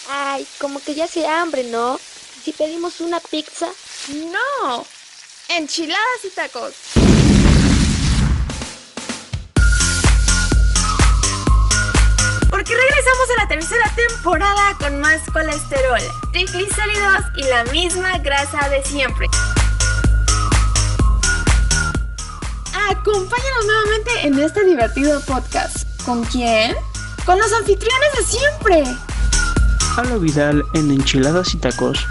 Ay, como que ya hace hambre, ¿no? Si pedimos una pizza. No, enchiladas y tacos. Porque regresamos a la tercera temporada con más colesterol, triglicéridos y la misma grasa de siempre. Acompáñanos nuevamente en este divertido podcast. ¿Con quién? Con los anfitriones de siempre. Pablo Vidal en Enchiladas y Tacos.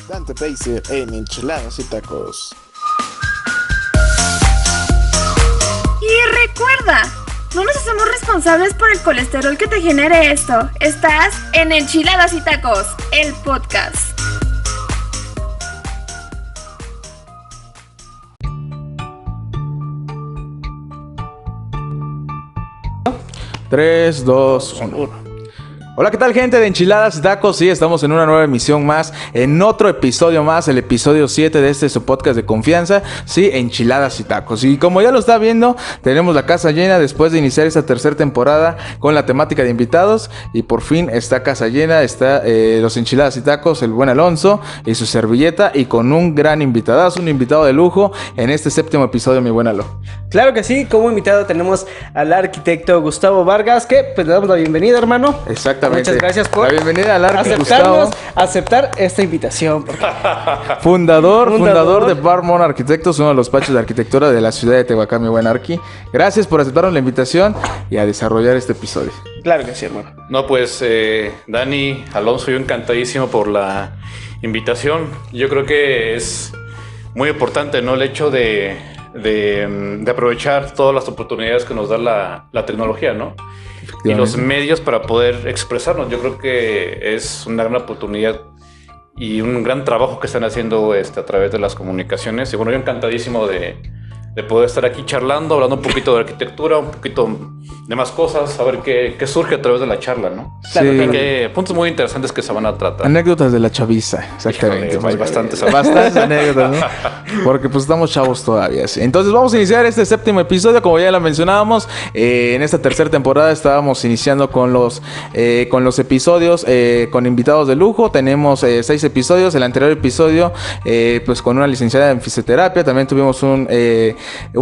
Dante Pacer en Enchiladas y Tacos. Y recuerda, no nos hacemos responsables por el colesterol que te genere esto. Estás en Enchiladas y Tacos, el podcast. Tres, dos, uno. Hola, ¿qué tal, gente de Enchiladas y Tacos? Sí, estamos en una nueva emisión más, en otro episodio más, el episodio 7 de su podcast de confianza, sí, Enchiladas y Tacos. Y como ya lo está viendo, tenemos la casa llena después de iniciar esta tercera temporada con la temática de invitados. Y por fin está casa llena, está los Enchiladas y Tacos, el buen Alonso y su servilleta, y con un gran invitadazo, un invitado de lujo en este séptimo episodio, mi buen Alo. Claro que sí, como invitado tenemos al arquitecto Gustavo Vargas, que pues le damos la bienvenida, hermano. Exactamente. Muchas gracias por la bienvenida al arquitecto Gustavo. Aceptar esta invitación. Fundador de Barmon Arquitectos, uno de los pachos de arquitectura de la ciudad de Tehuacán, mi buen Arqui. Gracias por aceptarnos la invitación y a desarrollar este episodio. Claro que sí, hermano. No, pues Dani, Alonso, yo encantadísimo por la invitación. Yo creo que es muy importante, ¿no? El hecho de aprovechar todas las oportunidades que nos da la tecnología, ¿no? Y los medios para poder expresarnos. Yo creo que es una gran oportunidad y un gran trabajo que están haciendo a través de las comunicaciones. Y bueno, yo encantadísimo de poder estar aquí charlando, hablando un poquito de arquitectura, un poquito de más cosas, a ver qué surge a través de la charla, ¿no? Sí. Claro, que puntos muy interesantes que se van a tratar. Anécdotas de la chaviza, exactamente. Híjole, bastantes anécdotas, ¿no? Porque pues estamos chavos todavía, sí. Entonces vamos a iniciar este séptimo episodio, como ya lo mencionábamos. En esta tercera temporada estábamos iniciando con los episodios con invitados de lujo. Tenemos 6 episodios. El anterior episodio, pues con una licenciada en fisioterapia. También tuvimos un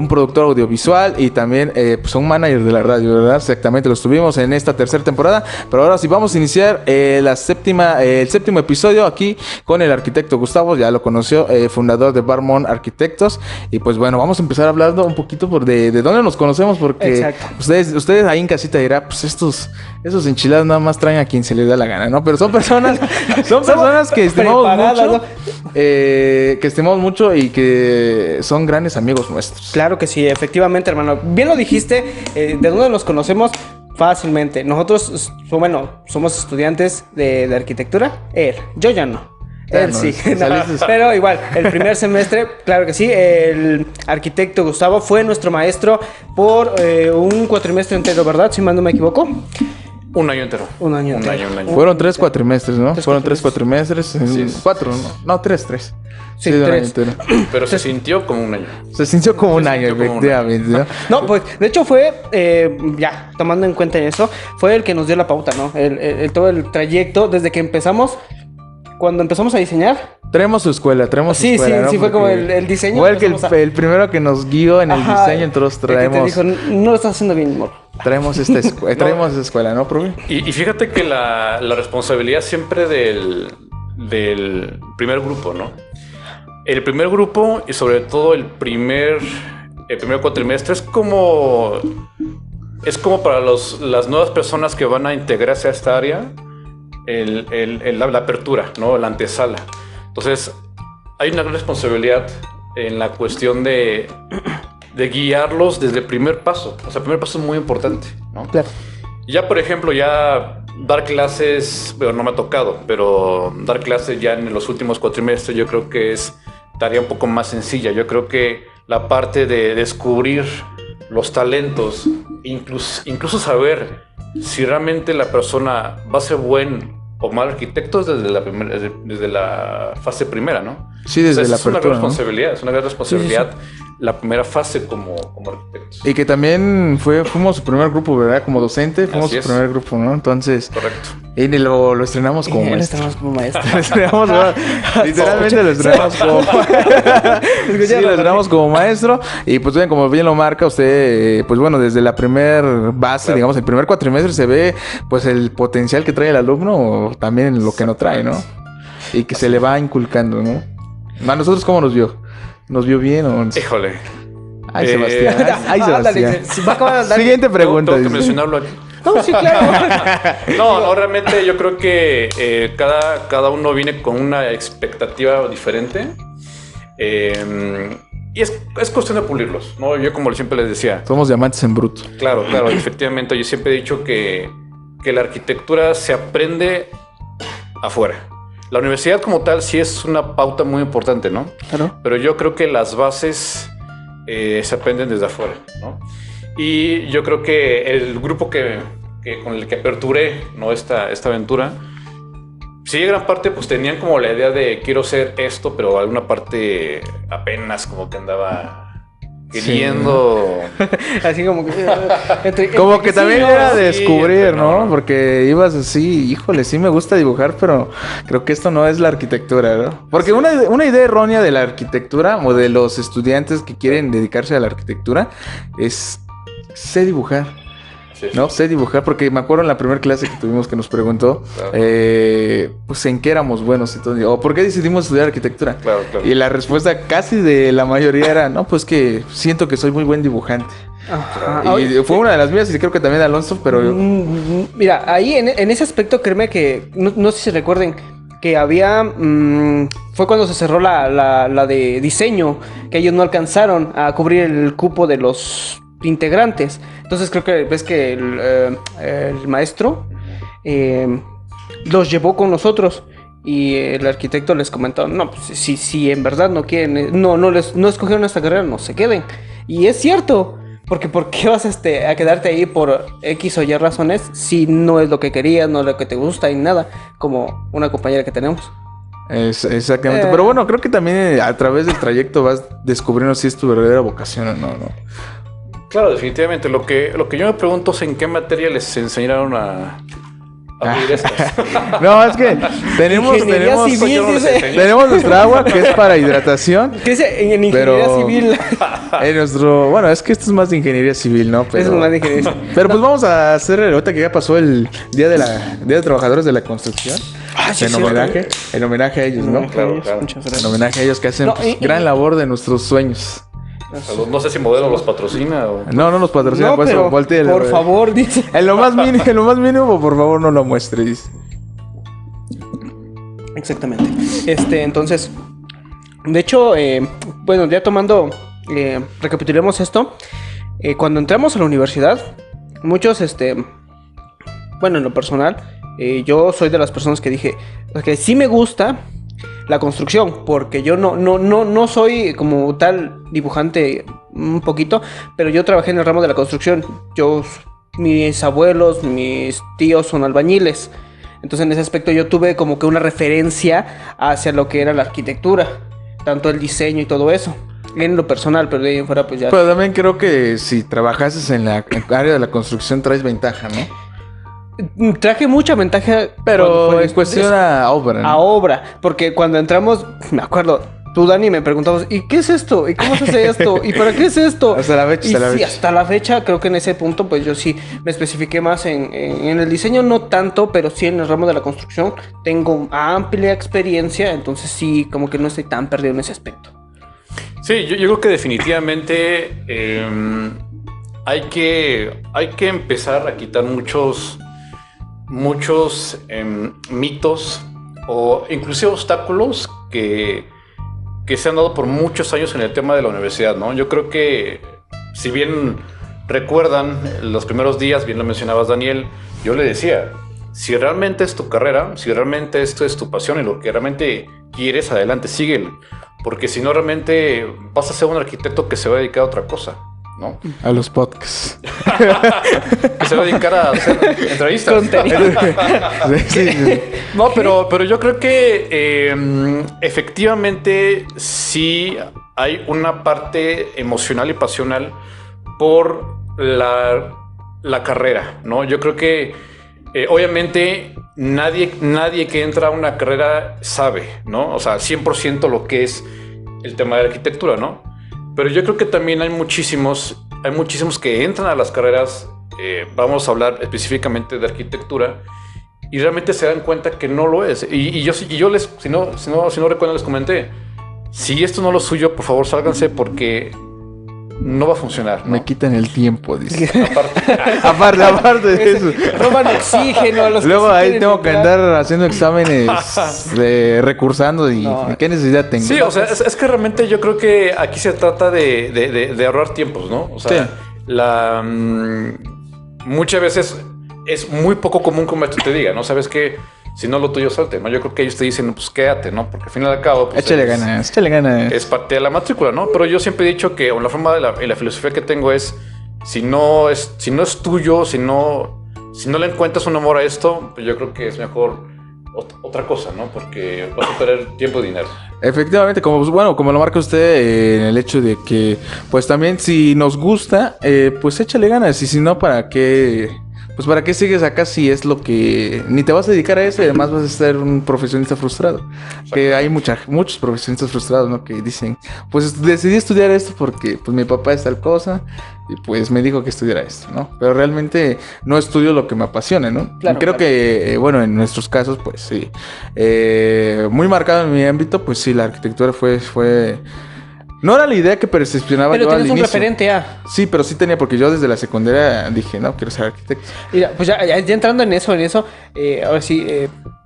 productor audiovisual y también pues un manager de la radio, ¿verdad? Exactamente, los tuvimos en esta tercera temporada. Pero ahora sí vamos a iniciar el séptimo episodio aquí con el arquitecto Gustavo. Ya lo conoció, fundador de Barmon Arquitectos. Y pues bueno, vamos a empezar hablando un poquito de dónde nos conocemos, porque ustedes ahí en casita dirán, pues esos enchilados nada más traen a quien se les da la gana, ¿no? Pero son personas que estimamos mucho, ¿no? Que estimamos mucho y que son grandes amigos nuestros. Claro que sí, efectivamente, hermano. Bien lo dijiste, ¿de dónde nos conocemos? Fácilmente. Nosotros, somos estudiantes de arquitectura. Yo ya no. Él no, sí. No, pero igual, el primer semestre, claro que sí. El arquitecto Gustavo fue nuestro maestro por un cuatrimestre entero, ¿verdad? Si mal no me equivoco. Un año entero. Un año. Fueron 3 cuatrimestres, ¿no? Fueron 3 cuatrimestres. Sí, 4, ¿no? 3. Sí, de un 3. año entero. Pero se sintió como un año. Se sintió como un año, efectivamente, ¿no? No, pues, de hecho fue, ya, tomando en cuenta eso, fue el que nos dio la pauta, ¿no? Todo el trayecto, desde que empezamos, cuando empezamos a diseñar. Traemos su escuela, ¿no? Sí, fue como el diseño. Fue el primero que nos guió en el diseño, entonces traemos... Que te dijo, no lo estás haciendo bien, amor. Traemos esa escuela, ¿no, profe? Y fíjate que la responsabilidad siempre del primer grupo, ¿no? El primer grupo y sobre todo el primer cuatrimestre es como para las nuevas personas que van a integrarse a esta área, la apertura, ¿no? La antesala. Entonces, hay una gran responsabilidad en la cuestión de guiarlos desde el primer paso. O sea, el primer paso es muy importante, ¿no? Claro. Ya, por ejemplo, ya dar clases, no me ha tocado, pero dar clases ya en los últimos cuatrimestres yo creo que es tarea un poco más sencilla. Yo creo que la parte de descubrir los talentos, incluso saber si realmente la persona va a ser buen o mal arquitecto desde la fase primera, ¿no? Sí, desde la apertura, es una gran responsabilidad, ¿no? la primera fase como arquitectos. Y que también fuimos su primer grupo, ¿verdad? Como docente, fuimos Así su es. primer grupo, ¿no? Entonces, Correcto. y lo estrenamos como Él maestro. estamos como maestro. Lo estrenamos, literalmente lo estrenamos como sí, lo estrenamos como maestro. Y pues bien, como bien lo marca usted, pues bueno, desde la primer base, Claro. digamos, el primer cuatrimestre se ve pues el potencial que trae el alumno o también lo que no trae, ¿no? Y que se le va inculcando, ¿no? ¿A nosotros cómo nos vio? ¿Nos vio bien o...? Híjole. Ay, Eh, Sebastián. Ay, Sebastián. Ándale, se va a acabar de Siguiente pregunta. Tengo que dice. mencionarlo aquí. No, sí, claro. No, realmente yo creo que cada uno viene con una expectativa diferente. Y es cuestión de pulirlos, ¿no? Yo como siempre les decía, Somos diamantes en bruto. claro, efectivamente, yo siempre he dicho que la arquitectura se aprende afuera. La universidad como tal sí es una pauta muy importante, ¿no? Claro. Pero yo creo que las bases se aprenden desde afuera, ¿no? Y yo creo que el grupo con el que aperturé, ¿no? esta aventura, sí, gran parte pues tenían como la idea de quiero ser esto, pero alguna parte apenas como que andaba queriendo... Así como que... Como que también sí, era sí, descubrir, entre- ¿no? no. Porque ibas así, híjole, sí me gusta dibujar, pero creo que esto no es la arquitectura, ¿no? Porque una idea errónea de la arquitectura o de los estudiantes que quieren dedicarse a la arquitectura es sé dibujar. Sí, sí. No sé dibujar, porque me acuerdo en la primera clase que tuvimos que nos preguntó, Claro. pues en qué éramos buenos, entonces, o por qué decidimos estudiar arquitectura. Claro. Y la respuesta casi de la mayoría era, no, pues que siento que soy muy buen dibujante. Ajá. Y fue una de las mías y creo que también de Alonso, pero Mira, ahí en ese aspecto, créeme que no sé si recuerden que había fue cuando se cerró la de diseño, que ellos no alcanzaron a cubrir el cupo de los integrantes. Entonces creo que ves que el maestro los llevó con nosotros. Y el arquitecto les comentó, no, pues si en verdad no quieren, no escogieron esta carrera, no se queden. Y es cierto, porque ¿por qué vas a quedarte ahí por X o Y razones si no es lo que querías, no es lo que te gusta y nada? Como una compañera que tenemos. exactamente. Pero bueno, creo que también a través del trayecto vas descubriendo si es tu verdadera vocación o no, ¿no? Claro, definitivamente. Lo que yo me pregunto es en qué materia les enseñaron a abrir estas. No, es que tenemos Ingeniería civil, yo no les dice. enseñé. tenemos nuestra agua que es para hidratación. ¿Qué dice? En ingeniería Pero civil. bueno, es que esto es más de ingeniería civil, ¿no? Eso es más de ingeniería civil. Pero pues vamos a hacer ahorita que ya pasó el día de Trabajadores de la Construcción. Sí, en sí, homenaje a ellos, ¿no? Claro. Muchas En gracias. homenaje a ellos que hacen No, pues, gran labor de nuestros sueños. No sé si Modelo los patrocina o... No nos patrocina, No, por eso pero volteele, por güey. favor, dice. En lo más mínimo, por favor, no lo muestre, dice. Exactamente. Entonces, de hecho, bueno, ya tomando, recapitulemos esto. Cuando entramos a la universidad, muchos, bueno, en lo personal, yo soy de las personas que dije que sí me gusta la construcción, porque yo no soy como tal dibujante un poquito, pero yo trabajé en el ramo de la construcción. Mis abuelos, mis tíos son albañiles. Entonces en ese aspecto yo tuve como que una referencia hacia lo que era la arquitectura, tanto el diseño y todo eso, en lo personal, pero de ahí en fuera pues ya... Pero también creo que si trabajases en la área de la construcción traes ventaja, ¿no? Traje mucha ventaja, Pero cuando fue en cuestión a obra, ¿no? a obra, porque cuando entramos, me acuerdo, tú Dani me preguntabas, ¿y qué es esto? ¿Y cómo se hace esto? ¿Y para qué es esto? Hasta la fecha, Y hasta la sí, fecha. hasta la fecha, creo que en ese punto, pues yo sí me especifiqué más en el diseño, no tanto, pero sí en el ramo de la construcción. Tengo amplia experiencia, entonces sí, como que no estoy tan perdido en ese aspecto. Sí, yo creo que definitivamente hay que empezar a quitar muchos mitos o inclusive obstáculos que se han dado por muchos años en el tema de la universidad, ¿no? Yo creo que, si bien recuerdan los primeros días, bien lo mencionabas, Daniel, yo le decía, si realmente es tu carrera, si realmente esto es tu pasión y lo que realmente quieres, adelante, síguelo. Porque si no, realmente vas a ser un arquitecto que se va a dedicar a otra cosa, ¿no? A los podcasts. Que se va a dedicar a hacer entrevistas. Contenido. Sí. No, pero yo creo que efectivamente sí hay una parte emocional y pasional por la carrera, ¿no? Yo creo que obviamente nadie que entra a una carrera sabe, ¿no? O sea, 100% lo que es el tema de la arquitectura, ¿no? Pero yo creo que también hay muchísimos que entran a las carreras, vamos a hablar específicamente de arquitectura, y realmente se dan cuenta que no lo es. Y yo les, si no recuerdan, les comenté, si esto no es lo suyo, por favor sálganse porque no va a funcionar, ¿no? Me quitan el tiempo, dice. Aparte, aparte de eso. Roban oxígeno a los Luego que sí ahí quieren tengo que entrar. andar haciendo exámenes recursando y No. ¿qué necesidad tengo? sí, o sea, es que realmente yo creo que aquí se trata de ahorrar tiempos, ¿no? O sea, Sí. Muchas veces es muy poco común que un maestro te diga, ¿no? Sabes que si no lo tuyo salte, ¿no? Yo creo que ellos te dicen, pues quédate, ¿no? Porque al final y al cabo, pues, Échale ganas. es parte de la matrícula, ¿no? Pero yo siempre he dicho que la forma y la filosofía que tengo es, si no es tuyo, si no le encuentras un amor a esto, pues yo creo que es mejor otra cosa, ¿no? Porque vas a perder tiempo y dinero. Efectivamente, como lo marca usted, en el hecho de que, pues también si nos gusta, pues échale ganas. Y si no, ¿para qué? Pues ¿para qué sigues acá si es lo que... Ni te vas a dedicar a eso y además vas a ser un profesionista frustrado? Que hay muchos profesionistas frustrados, ¿no? Que dicen, pues decidí estudiar esto porque pues mi papá es tal cosa y pues me dijo que estudiara esto, ¿no? Pero realmente no estudio lo que me apasiona, ¿no? Claro, Creo claro. que, en nuestros casos, pues sí. Muy marcado en mi ámbito, pues sí, la arquitectura fue... No era la idea que percepcionaba Pero yo al tienes un inicio. referente A. Sí, pero sí tenía, porque yo desde la secundaria dije, no, quiero ser arquitecto. Mira, pues ya entrando en eso, ahora sí,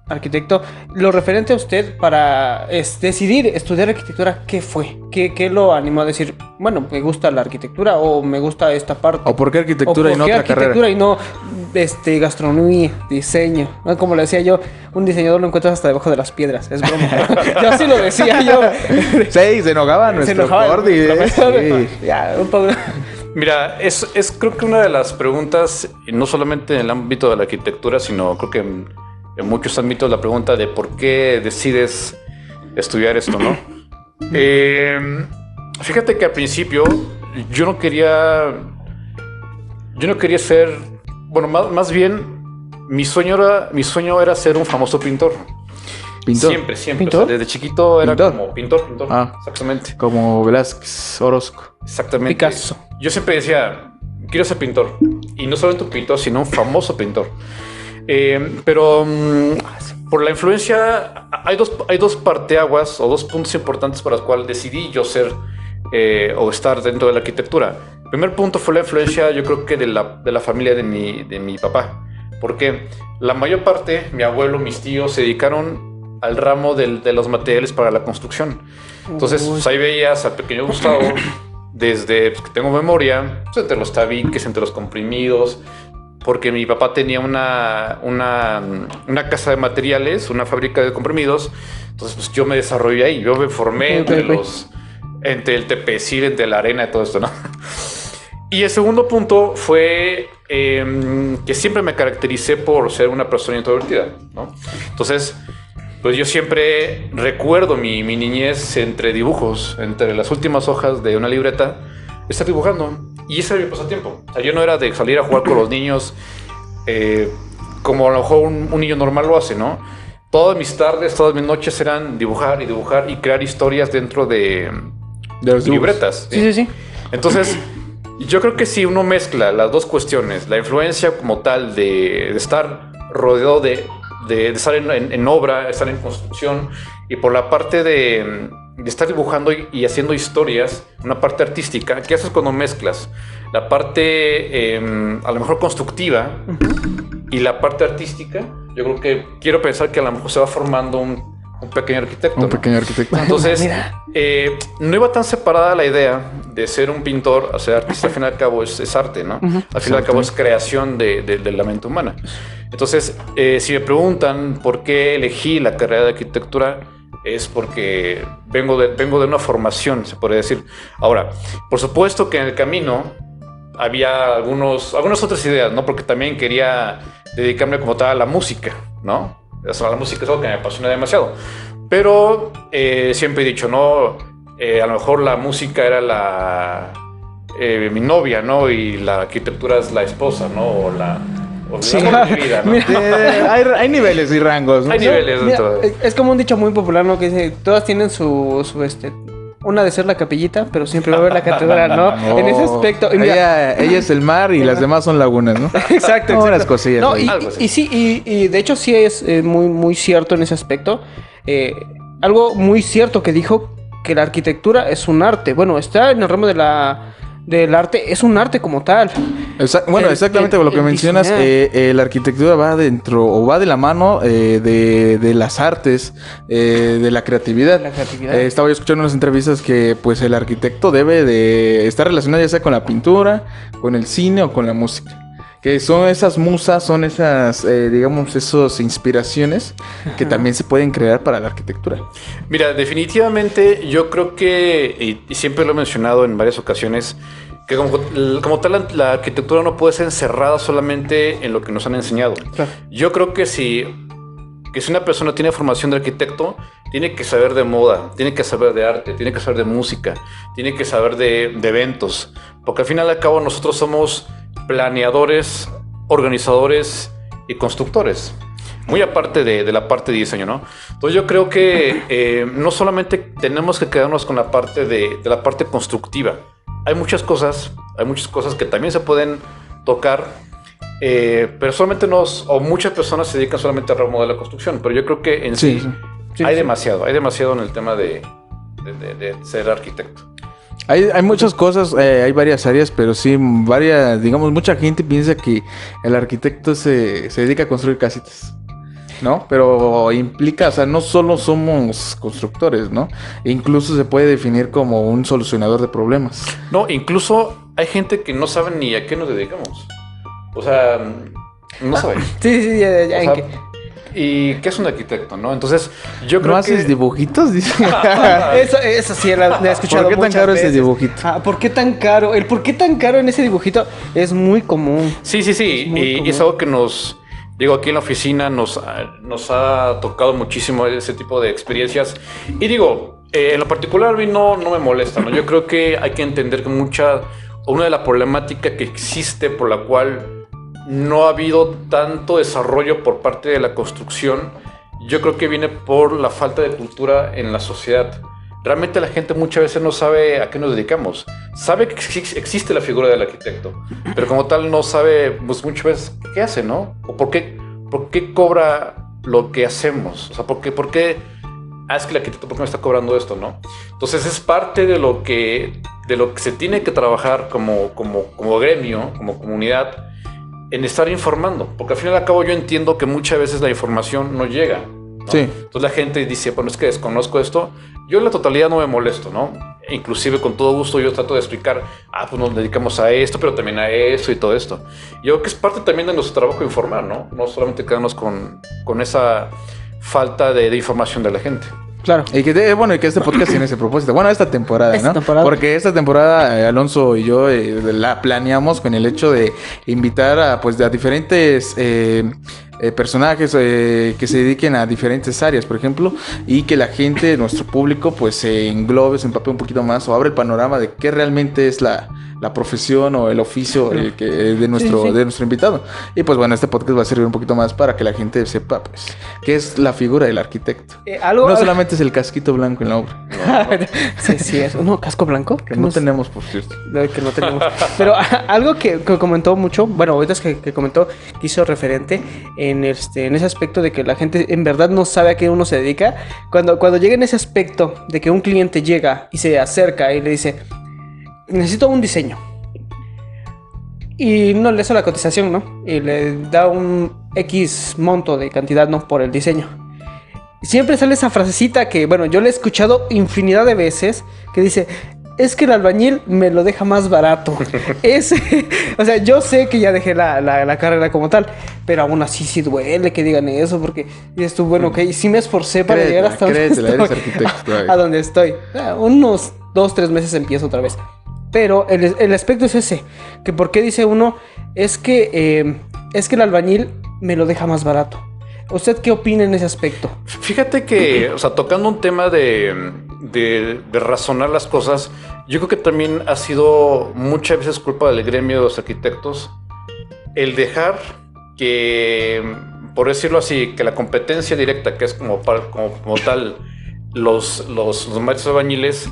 arquitecto, lo referente a usted para decidir estudiar arquitectura, ¿qué fue? ¿Qué lo animó a decir, bueno, me gusta la arquitectura o me gusta esta parte? ¿O por qué arquitectura ¿O y no por qué otra carrera? arquitectura y no gastronomía, diseño? ¿No? Como le decía yo, un diseñador lo encuentras hasta debajo de las piedras, es broma. Yo así lo decía yo. Sí, se enojaba nuestro enojaba Cordy, el profesor. sí. Ya, un poco. Mira, es creo que una de las preguntas, no solamente en el ámbito de la arquitectura, sino creo que en muchos ámbitos, la pregunta de por qué decides estudiar esto, ¿no? Fíjate que al principio yo no quería ser, bueno, más bien mi sueño era ser un famoso pintor. Pintor. Siempre. ¿Pintor? O sea, desde chiquito era ¿Pintor? como pintor. Ah. Exactamente. Como Velázquez, Orozco. Exactamente. Picasso. Yo siempre decía, quiero ser pintor. Y no solamente un pintor, sino un famoso pintor. Pero por la influencia, hay dos parteaguas o dos puntos importantes para los cuales decidí yo ser o estar dentro de la arquitectura. El primer punto fue la influencia, yo creo que de la familia de mi papá. Porque la mayor parte, mi abuelo, mis tíos, se dedicaron al ramo de los materiales para la construcción. Entonces, pues, ahí veías al pequeño Gustavo, desde que tengo memoria, pues, entre los tabiques, entre los comprimidos, porque mi papá tenía una casa de materiales, una fábrica de comprimidos. Entonces, pues yo me desarrollé ahí, yo me formé entre el tepecil, entre la arena y todo esto, ¿no? Y el segundo punto fue que siempre me caractericé por ser una persona introvertida, ¿no? Entonces, pues yo siempre recuerdo mi niñez entre dibujos, entre las últimas hojas de una libreta, estar dibujando. Y ese era mi pasatiempo. O sea, yo no era de salir a jugar con los niños como a lo mejor un niño normal lo hace, ¿no? Todas mis tardes, todas mis noches eran dibujar y crear historias dentro de los libretas. Sí. Entonces, yo creo que si uno mezcla las dos cuestiones, la influencia como tal de estar rodeado de estar en obra, estar en construcción, y por la parte de estar dibujando y haciendo historias, una parte artística, ¿qué haces cuando mezclas? La parte a lo mejor constructiva y la parte artística, yo creo que quiero pensar que a lo mejor se va formando un pequeño arquitecto. Un pequeño arquitecto. Entonces, no iba tan separada la idea de ser un pintor a ser artista. Al fin y al cabo es arte, ¿no? Al fin y al cabo es creación de la mente humana. Entonces, si me preguntan por qué elegí la carrera de arquitectura, es porque vengo de una formación, se podría decir. Ahora, por supuesto que en el camino había algunas otras ideas, ¿no? Porque también quería dedicarme como tal a la música, ¿no? O sea, la música es algo que me apasiona demasiado. Pero siempre he dicho, no, a lo mejor la música era mi novia, ¿no? Y la arquitectura es la esposa, ¿no? O Sí. el amor de mi vida, ¿no? Hay niveles y rangos, ¿no? Hay niveles Mira, dentro de... es como un dicho muy popular, ¿no? Que dice, todas tienen su una de ser la capellita, pero siempre va a haber la catedral, ¿no? En ese aspecto. Y mira, Ella es el mar y las demás son lagunas, ¿no? exacto. Unas cosillas No, ahí. Algo así. y sí, y de hecho sí es muy, muy cierto en ese aspecto. Algo muy cierto que dijo que la arquitectura es un arte. Bueno, está en el ramo del arte, es un arte como tal. Bueno, exactamente lo que el mencionas, diseñar. la arquitectura va dentro o va de la mano de las artes, de la creatividad. La creatividad. Estaba yo escuchando unas entrevistas que pues el arquitecto debe de estar relacionado ya sea con la pintura, con el cine o con la música. Que son esas musas, son esas, digamos, esas inspiraciones que también se pueden crear para la arquitectura. Mira, definitivamente yo creo que, y siempre lo he mencionado en varias ocasiones, que como tal la arquitectura no puede ser encerrada solamente en lo que nos han enseñado. Claro. Yo creo que si una persona tiene formación de arquitecto, tiene que saber de moda, tiene que saber de arte, tiene que saber de música, tiene que saber de eventos, porque al final y al cabo nosotros somos planeadores, organizadores y constructores. Muy aparte de la parte de diseño, ¿no? Entonces yo creo que no solamente tenemos que quedarnos con la parte de la parte constructiva. Hay muchas cosas que también se pueden tocar, pero solamente muchas personas se dedican solamente al ramo de la construcción. Pero yo creo que en sí hay demasiado en el tema de ser arquitecto. Hay muchas cosas, hay varias áreas, pero sí, digamos, mucha gente piensa que el arquitecto se dedica a construir casitas, ¿no? Pero implica, o sea, no solo somos constructores, ¿no? Incluso se puede definir como un solucionador de problemas. No, incluso hay gente que no sabe ni a qué nos dedicamos. O sea, no sabe. Sí, ya, O sea, ¿y qué es un arquitecto, no? Entonces, yo creo ¿No haces que... dibujitos? Dice. Eso sí, la he escuchado ¿Por qué tan muchas caro ese veces. dibujito? ¿Por qué tan caro? El por qué tan caro en ese dibujito es muy común. Sí. muy Y común. es algo que digo, aquí en la oficina nos ha tocado muchísimo ese tipo de experiencias. Y digo, en lo particular a mí no me molesta, ¿no? Yo creo que hay que entender que una de las problemáticas que existe por la cual no ha habido tanto desarrollo por parte de la construcción, yo creo que viene por la falta de cultura en la sociedad. Realmente la gente muchas veces no sabe a qué nos dedicamos. Sabe que existe la figura del arquitecto, pero como tal no sabe, pues muchas veces qué hace, ¿no? O por qué cobra lo que hacemos. O sea, ¿por qué? Es que el arquitecto, ¿por qué me está cobrando esto, no? Entonces es parte de lo que se tiene que trabajar como gremio, como comunidad, en estar informando, porque al final y al cabo yo entiendo que muchas veces la información no llega, ¿no? Sí. Entonces la gente dice, bueno, es que desconozco esto. Yo en la totalidad no me molesto, ¿no? E inclusive con todo gusto yo trato de explicar, pues nos dedicamos a esto, pero también a esto y todo esto. Yo creo que es parte también de nuestro trabajo informar, ¿no? No solamente quedarnos con esa falta de información de la gente. Claro. Y que este podcast tiene ese propósito. Bueno, esta temporada, Esta ¿no? temporada. Porque esta temporada Alonso y yo la planeamos con el hecho de invitar a diferentes personajes que se dediquen a diferentes áreas, por ejemplo, y que la gente, nuestro público, pues se englobe, se empape un poquito más o abre el panorama de qué realmente es la profesión o el oficio de nuestro invitado. Y pues bueno, este podcast va a servir un poquito más para que la gente sepa, pues, qué es la figura del arquitecto. No solamente es el casquito blanco en la obra, Sí, es. No, casco blanco. que no tenemos, por cierto. Que no tenemos. Pero algo que comentó mucho, bueno, ahorita es que comentó, que hizo referente en ese aspecto de que la gente en verdad no sabe a qué uno se dedica. Cuando llega en ese aspecto de que un cliente llega y se acerca y le dice, necesito un diseño. Y no le hace la cotización, ¿no? Y le da un X monto de cantidad, ¿no? Por el diseño. Siempre sale esa frasecita que, bueno, yo la he escuchado infinidad de veces, que dice, es que el albañil me lo deja más barato. O sea, yo sé que ya dejé la carrera como tal, pero aún así sí duele que digan eso, porque dices tú, bueno, ok, sí me esforcé para llegar hasta a donde estoy. Unos 2-3 meses empiezo otra vez. Pero el aspecto es ese, que por qué dice uno, es que el albañil me lo deja más barato. ¿Usted qué opina en ese aspecto? Fíjate que, o sea, tocando un tema de de razonar las cosas, yo creo que también ha sido muchas veces culpa del gremio de los arquitectos el dejar que, por decirlo así, que la competencia directa, que es como tal, los maestros albañiles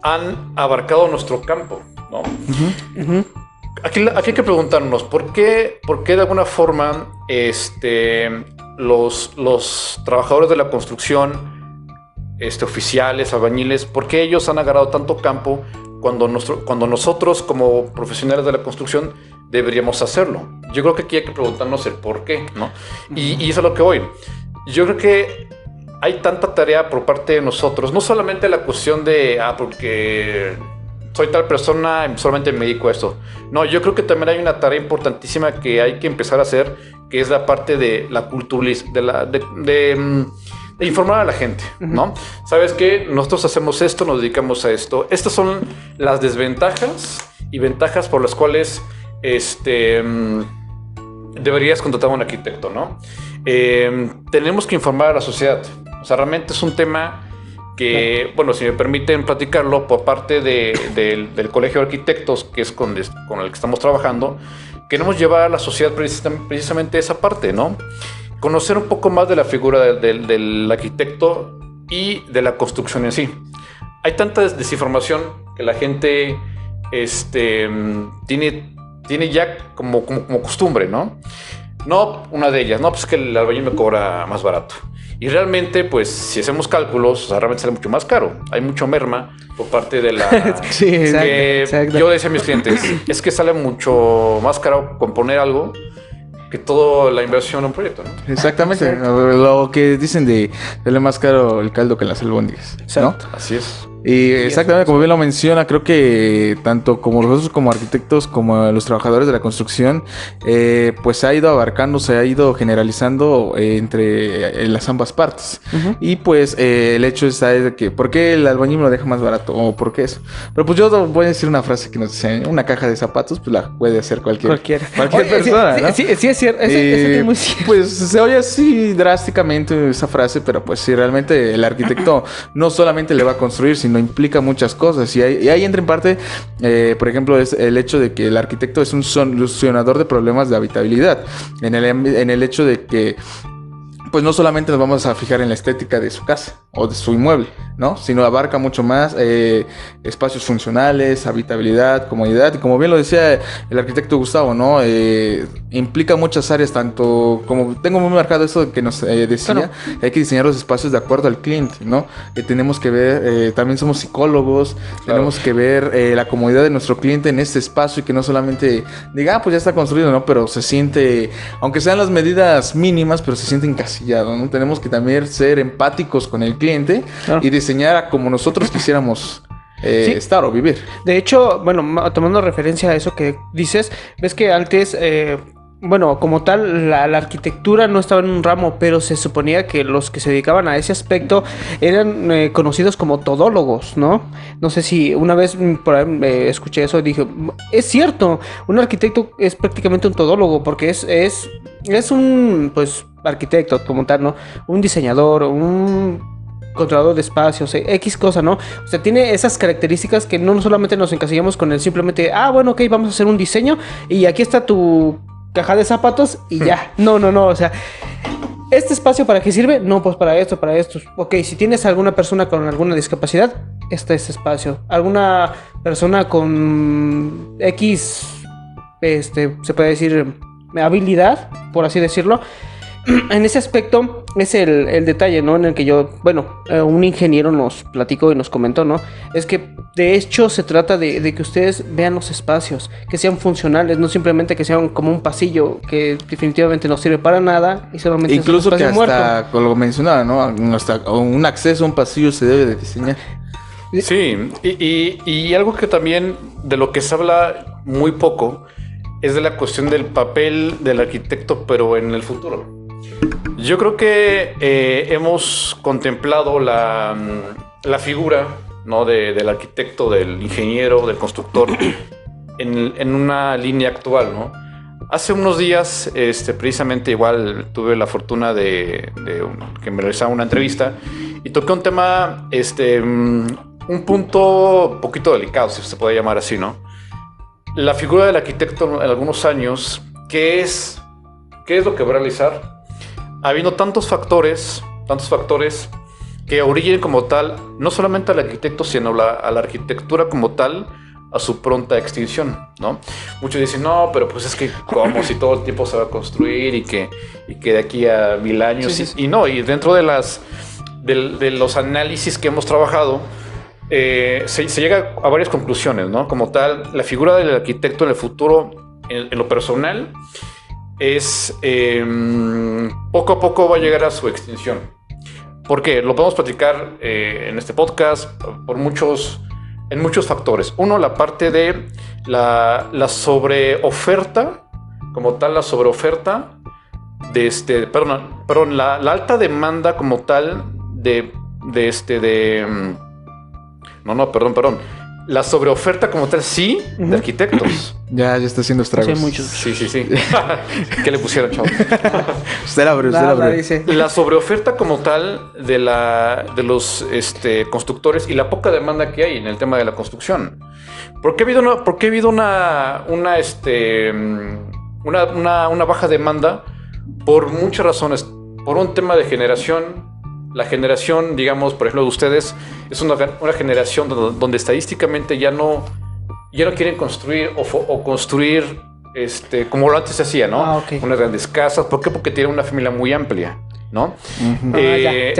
han abarcado nuestro campo, ¿no? Aquí hay que preguntarnos ¿por qué de alguna forma los trabajadores de la construcción, oficiales, albañiles, por qué ellos han agarrado tanto campo cuando nosotros como profesionales de la construcción deberíamos hacerlo? Yo creo que aquí hay que preguntarnos el por qué, ¿no? Y eso es lo que voy. Yo creo que hay tanta tarea por parte de nosotros, no solamente la cuestión de, porque soy tal persona y solamente me dedico a esto. No, yo creo que también hay una tarea importantísima que hay que empezar a hacer, que es la parte de la culturización, de informar a la gente, ¿no? ¿Sabes qué? Nosotros hacemos esto, nos dedicamos a esto. Estas son las desventajas y ventajas por las cuales deberías contratar a un arquitecto, ¿no? Tenemos que informar a la sociedad. O sea, realmente es un tema que, bueno, si me permiten platicarlo, por parte del Colegio de Arquitectos, que es con el que estamos trabajando, queremos llevar a la sociedad precisamente esa parte, ¿no? Conocer un poco más de la figura del arquitecto y de la construcción en sí. Hay tanta desinformación que la gente tiene ya como costumbre, ¿no? No, una de ellas, no, pues que el albañil me cobra más barato. Y realmente, pues, si hacemos cálculos, o sea, realmente sale mucho más caro. Hay mucho merma por parte de la... Sí, exacto. Yo decía a mis clientes, es que sale mucho más caro componer algo que toda la inversión en un proyecto, ¿no? Exactamente. Lo que dicen de sale más caro el caldo que las albóndigas, ¿no? Así es. Y exactamente, como bien lo menciona, creo que tanto como nosotros como arquitectos, como los trabajadores de la construcción, pues se ha ido abarcando, se ha ido generalizando entre las ambas partes. Y pues el hecho está de que, ¿por qué el albañil me lo deja más barato? ¿O por qué eso? Pero pues yo voy a decir una frase que nos dice, una caja de zapatos, pues la puede hacer cualquier persona, ¿no? Sí, es cierto, eso es muy cierto. Pues se oye así drásticamente esa frase, pero pues si realmente el arquitecto no solamente le va a construir, sino implica muchas cosas y ahí entra en parte, por ejemplo, es el hecho de que el arquitecto es un solucionador de problemas de habitabilidad, en el hecho de que pues no solamente nos vamos a fijar en la estética de su casa o de su inmueble, ¿no? Sino abarca mucho más espacios funcionales, habitabilidad, comodidad. Y como bien lo decía el arquitecto Gustavo, ¿no? Implica muchas áreas, tanto como tengo muy marcado eso que nos decía, claro, hay que diseñar los espacios de acuerdo al cliente, ¿no? Que tenemos que ver, también somos psicólogos, claro, tenemos que ver la comodidad de nuestro cliente en este espacio y que no solamente diga, pues ya está construido, ¿no? Pero se siente, aunque sean las medidas mínimas, pero se siente encasillado, ¿no? Tenemos que también ser empáticos con el cliente, claro, y diseñar como nosotros quisiéramos estar o vivir. De hecho, bueno, tomando referencia a eso que dices, ves que antes, bueno, como tal, la arquitectura no estaba en un ramo, pero se suponía que los que se dedicaban a ese aspecto eran conocidos como todólogos, ¿no? No sé si una vez por ahí escuché eso y dije, es cierto, un arquitecto es prácticamente un todólogo, porque es un, pues, arquitecto como tal, ¿no? Un diseñador, un controlador de espacios, X cosa, ¿no? O sea, tiene esas características que no solamente nos encasillamos con el simplemente, bueno, ok, vamos a hacer un diseño y aquí está tu caja de zapatos y ya. No, o sea, ¿este espacio para qué sirve? No, pues para esto. Ok, si tienes alguna persona con alguna discapacidad, este espacio. Alguna persona con X, se puede decir, habilidad, por así decirlo. En ese aspecto es el detalle, ¿no? En el que yo, bueno, un ingeniero nos platicó y nos comentó, ¿no? Es que de hecho se trata de que ustedes vean los espacios, que sean funcionales, no simplemente que sean como un pasillo que definitivamente no sirve para nada y solamente incluso es un espacio que hasta, muerto. como lo mencionaba, ¿no? Hasta un acceso a un pasillo se debe de diseñar. Sí, y algo que también de lo que se habla muy poco es de la cuestión del papel del arquitecto, pero en el futuro. Yo creo que hemos contemplado la figura, ¿no? del arquitecto, del ingeniero, del constructor en una línea actual, ¿no? Hace unos días, precisamente igual tuve la fortuna de que me realizaba una entrevista y toqué un tema, un punto poquito delicado, si se puede llamar así, ¿no? La figura del arquitecto en algunos años, ¿qué es lo que va a realizar? Habiendo tantos factores que orillen como tal, no solamente al arquitecto, sino a la arquitectura como tal, a su pronta extinción, ¿no? Muchos dicen, no, pero pues es que como si todo el tiempo se va a construir y que de aquí a 1000 años, sí. Y no, y dentro de los análisis que hemos trabajado, se llega a varias conclusiones, ¿no? Como tal, la figura del arquitecto en el futuro, en lo personal, es poco a poco va a llegar a su extinción. ¿Por qué? Lo podemos platicar en este podcast en muchos factores. Uno, la parte de la sobreoferta, como tal, la sobreoferta la alta demanda como tal la sobreoferta como tal, sí, de arquitectos. Ya está haciendo estragos. Sí, muchos. Sí. ¿Qué le pusieron, chavo? Usted abre. Dice. La sobreoferta como tal de los constructores y la poca demanda que hay en el tema de la construcción. ¿Por qué ha habido una baja demanda? Por muchas razones. Por un tema de generación. La generación, digamos, por ejemplo, de ustedes, es una generación donde estadísticamente ya no quieren construir o construir como lo antes se hacía, ¿no? Okay. Unas grandes casas. ¿Por qué? Porque tienen una familia muy amplia, ¿no? Uh-huh.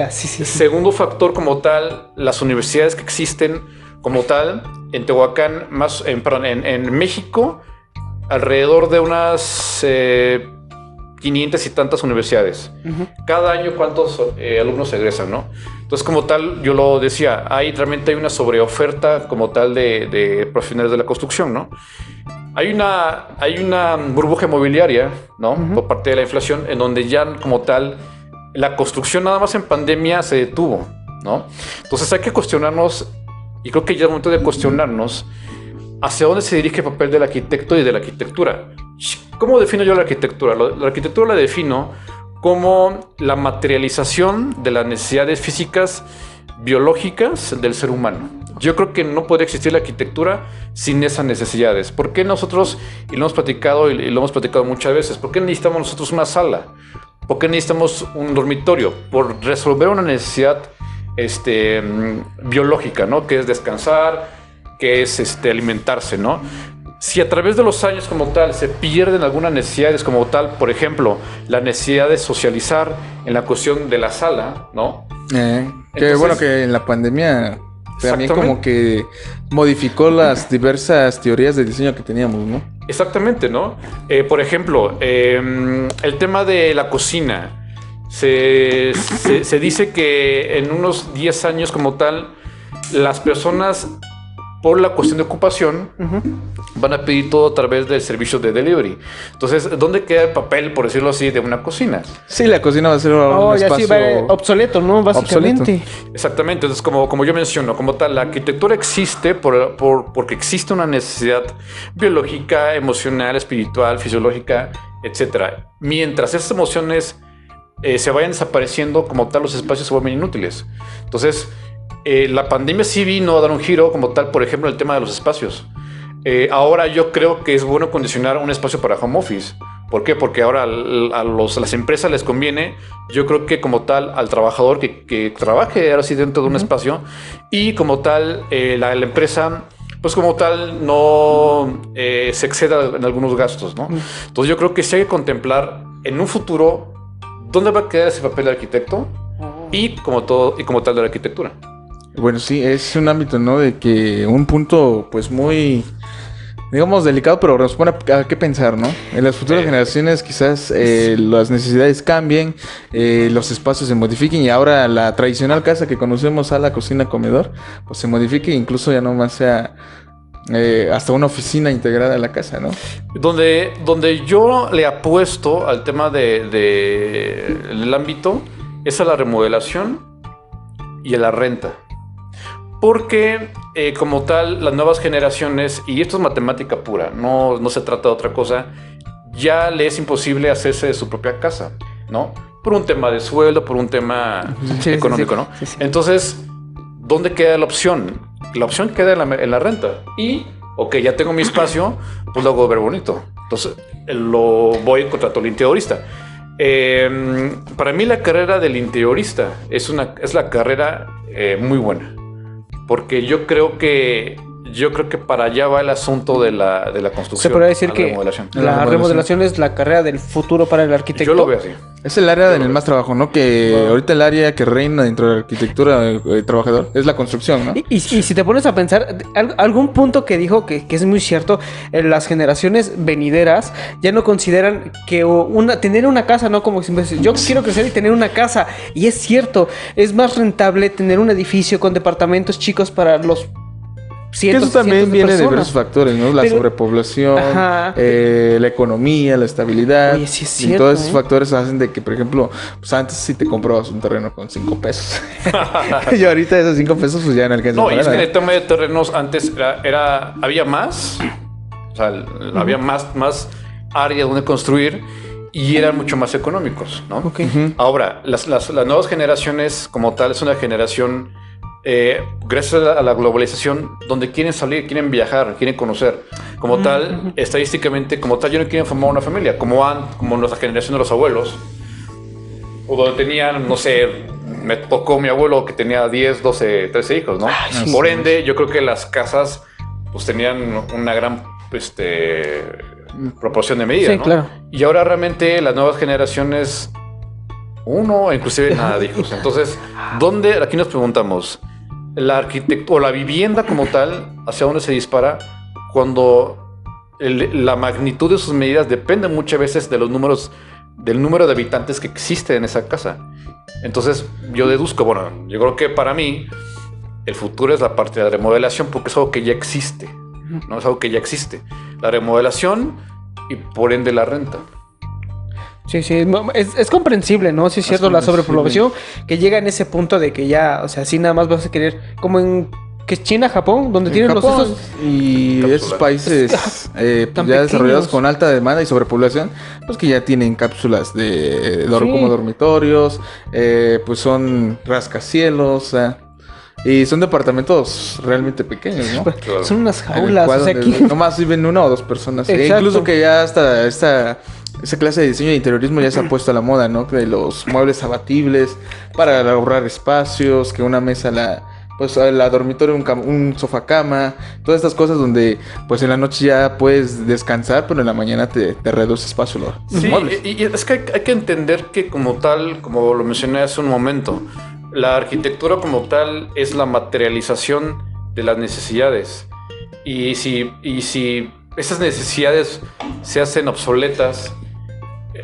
Sí. Segundo factor como tal, las universidades que existen como tal, en Tehuacán, en México, alrededor de unas 500 y tantas universidades. Uh-huh. Cada año, ¿cuántos alumnos egresan, no? Entonces, como tal, yo lo decía, realmente hay una sobreoferta como tal de profesionales de la construcción, ¿no? Hay una burbuja inmobiliaria, ¿no? Uh-huh. Por parte de la inflación, en donde ya como tal la construcción nada más en pandemia se detuvo, ¿no? Entonces hay que cuestionarnos, y creo que ya es momento de cuestionarnos hacia dónde se dirige el papel del arquitecto y de la arquitectura. ¿Cómo defino yo la arquitectura? La arquitectura la defino como la materialización de las necesidades físicas, biológicas del ser humano. Yo creo que no podría existir la arquitectura sin esas necesidades. ¿Por qué nosotros, y lo hemos platicado y lo hemos platicado muchas veces, por qué necesitamos nosotros una sala? ¿Por qué necesitamos un dormitorio? Por resolver una necesidad biológica, ¿no? Que es descansar, que es alimentarse, ¿no? Si a través de los años como tal se pierden algunas necesidades como tal, por ejemplo, la necesidad de socializar en la cuestión de la sala, ¿no? Entonces, bueno, que en la pandemia también como que modificó las diversas teorías de diseño que teníamos, ¿no? Exactamente, ¿no? Por ejemplo, el tema de la cocina. Se dice que en unos 10 años como tal, las personas, por la cuestión de ocupación, uh-huh, van a pedir todo a través del servicio de delivery. Entonces, ¿dónde queda el papel, por decirlo así, de una cocina? Sí, la cocina va a ser un espacio... Sí, obsoleto, ¿no? Básicamente. Obsoleto. Exactamente. Entonces, como yo menciono, como tal, la arquitectura existe porque existe una necesidad biológica, emocional, espiritual, fisiológica, etcétera. Mientras esas emociones se vayan desapareciendo, como tal, los espacios se vuelven inútiles. Entonces, la pandemia sí vino a dar un giro como tal, por ejemplo, el tema de los espacios. Ahora yo creo que es bueno condicionar un espacio para home office. ¿Por qué? Porque ahora a las empresas les conviene, yo creo que como tal, al trabajador que trabaje ahora sí dentro de un espacio, y como tal, la empresa, pues como tal, no se exceda en algunos gastos, ¿no? Entonces yo creo que sí hay que contemplar en un futuro dónde va a quedar ese papel de arquitecto y como tal de la arquitectura. Bueno, sí, es un ámbito, ¿no? De que un punto, pues, muy, digamos, delicado, pero nos pone a qué pensar, ¿no? En las futuras generaciones quizás las necesidades cambien, los espacios se modifiquen y ahora la tradicional casa que conocemos, sala, cocina, comedor, pues se modifique e incluso ya no más sea hasta una oficina integrada a la casa, ¿no? Donde yo le apuesto al tema del ámbito es a la remodelación y a la renta. Porque como tal, las nuevas generaciones, y esto es matemática pura, no se trata de otra cosa, ya le es imposible hacerse de su propia casa, ¿no? por un tema de sueldo, por un tema Sí, económico, sí, ¿no? sí, sí. Entonces, ¿dónde queda la opción? La opción queda en la renta. Y, ok, ya tengo mi espacio, pues lo hago ver bonito. Entonces, lo voy y contrato al interiorista. Para mí la carrera del interiorista es la carrera muy buena. Porque yo creo que para allá va el asunto de la construcción. Se podría decir la que remodelación. la remodelación es la carrera del futuro para el arquitecto. Yo lo veo así. Es el área en el más trabajo, ¿no? Que ahorita el área que reina dentro de la arquitectura trabajador es la construcción, ¿no? Y si te pones a pensar, algún punto que dijo que es muy cierto, las generaciones venideras ya no consideran que tener una casa, ¿no? Como siempre yo quiero crecer y tener una casa. Y es cierto, es más rentable tener un edificio con departamentos chicos para los Que cientos eso también cientos viene de personas. diversos factores, ¿no? La Pero- sobrepoblación, Ajá. la economía, la estabilidad. Oye, sí es y cierto, todos esos ¿eh? factores hacen de que, por ejemplo, pues antes sí te comprabas un terreno con 5 pesos. Y ahorita esos 5 pesos pues ya no alcanzan No, y para es que en nada. el tema de terrenos antes había más, o sea, había más área donde construir y eran mucho más económicos, ¿no? Ok. Ahora, las nuevas generaciones como tal es una generación, gracias a la globalización, donde quieren salir, quieren viajar, quieren conocer. Como tal, estadísticamente, como tal, ya no quieren formar una familia, como nuestra generación de los abuelos, o donde tenían, no sé, me tocó mi abuelo que tenía 10, 12, 13 hijos, ¿no? sí. Por ende, yo creo que las casas pues tenían una gran proporción de medida, Sí, ¿no? claro. Y ahora realmente las nuevas generaciones, uno, inclusive nada de hijos. Entonces, aquí nos preguntamos, la arquitectura o la vivienda como tal, ¿hacia dónde se dispara? Cuando la magnitud de sus medidas depende muchas veces de del número de habitantes que existe en esa casa. Entonces, yo deduzco, bueno, yo creo que para mí el futuro es la parte de la remodelación porque es algo que ya existe, ¿no? Es algo que ya existe. La remodelación y por ende la renta. Sí, es comprensible, ¿no? Sí, es cierto, la sobrepoblación que llega en ese punto de que ya, o sea, así nada más vas a querer, como en que es China, Japón, donde tienen Japón los esos. y Cápsulas. esos países pues Tan ya desarrollados pequeños. con alta demanda y sobrepoblación, pues que ya tienen cápsulas de Sí. como dormitorios, pues son rascacielos, o sea, y son departamentos realmente pequeños, ¿no? Claro. Son unas En el jaulas, cual o sea, donde aquí. nomás viven una o dos personas. E Exacto. incluso que ya hasta esa clase de diseño de interiorismo ya se ha puesto a la moda, ¿no? De los muebles abatibles para ahorrar espacios, que una mesa pues la dormitorio, un sofá cama, todas estas cosas donde pues en la noche ya puedes descansar, pero en la mañana te reduce espacio los Sí, muebles. y es que hay que entender que como tal, como lo mencioné hace un momento, la arquitectura como tal es la materialización de las necesidades. Y si esas necesidades se hacen obsoletas,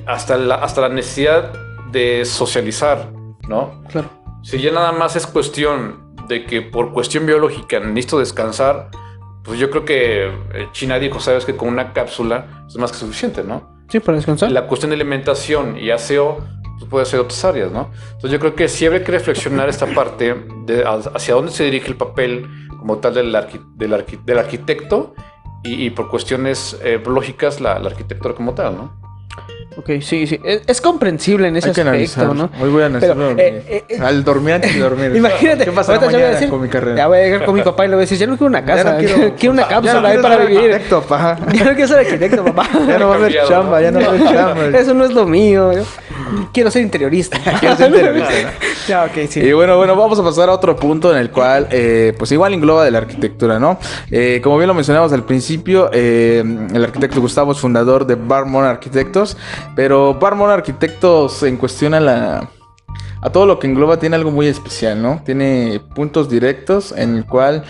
hasta la necesidad de socializar, ¿no? Claro. Si ya nada más es cuestión de que por cuestión biológica necesito descansar, pues yo creo que China dijo, sabes que con una cápsula es más que suficiente, ¿no? Sí, para descansar. La cuestión de alimentación y aseo pues puede ser otras áreas, ¿no? Entonces yo creo que sí habría que reflexionar esta parte de hacia dónde se dirige el papel como tal del arquitecto y por cuestiones lógicas la arquitectura como tal, ¿no? Ok, sí. Es comprensible en ese Hay que aspecto, analizar. ¿no? Hoy voy a analizar Pero, al dormir antes de dormir. Imagínate, ¿Qué pasará ahorita yo voy a mañana decir, con mi carrera? ya voy a llegar con mi papá y le voy a decir, ya no quiero una casa, quiero una cápsula ahí para vivir. Arquitecto, pa. Ya no quiero ser arquitecto, papá. Ya no va a haber Cambiado, chamba, ¿no? ya no va a haber chamba. Eso no es lo mío. Yo quiero ser interiorista. Quiero ser interiorista, ¿no? Ya, ok, sí. Y bueno, vamos a pasar a otro punto en el cual, pues igual engloba de la arquitectura, ¿no? Como bien lo mencionamos al principio, el arquitecto Gustavo es fundador de Barmon Arquitectos, pero Barmon Arquitectos en cuestión a todo lo que engloba tiene algo muy especial, ¿no? Tiene puntos directos en el cual,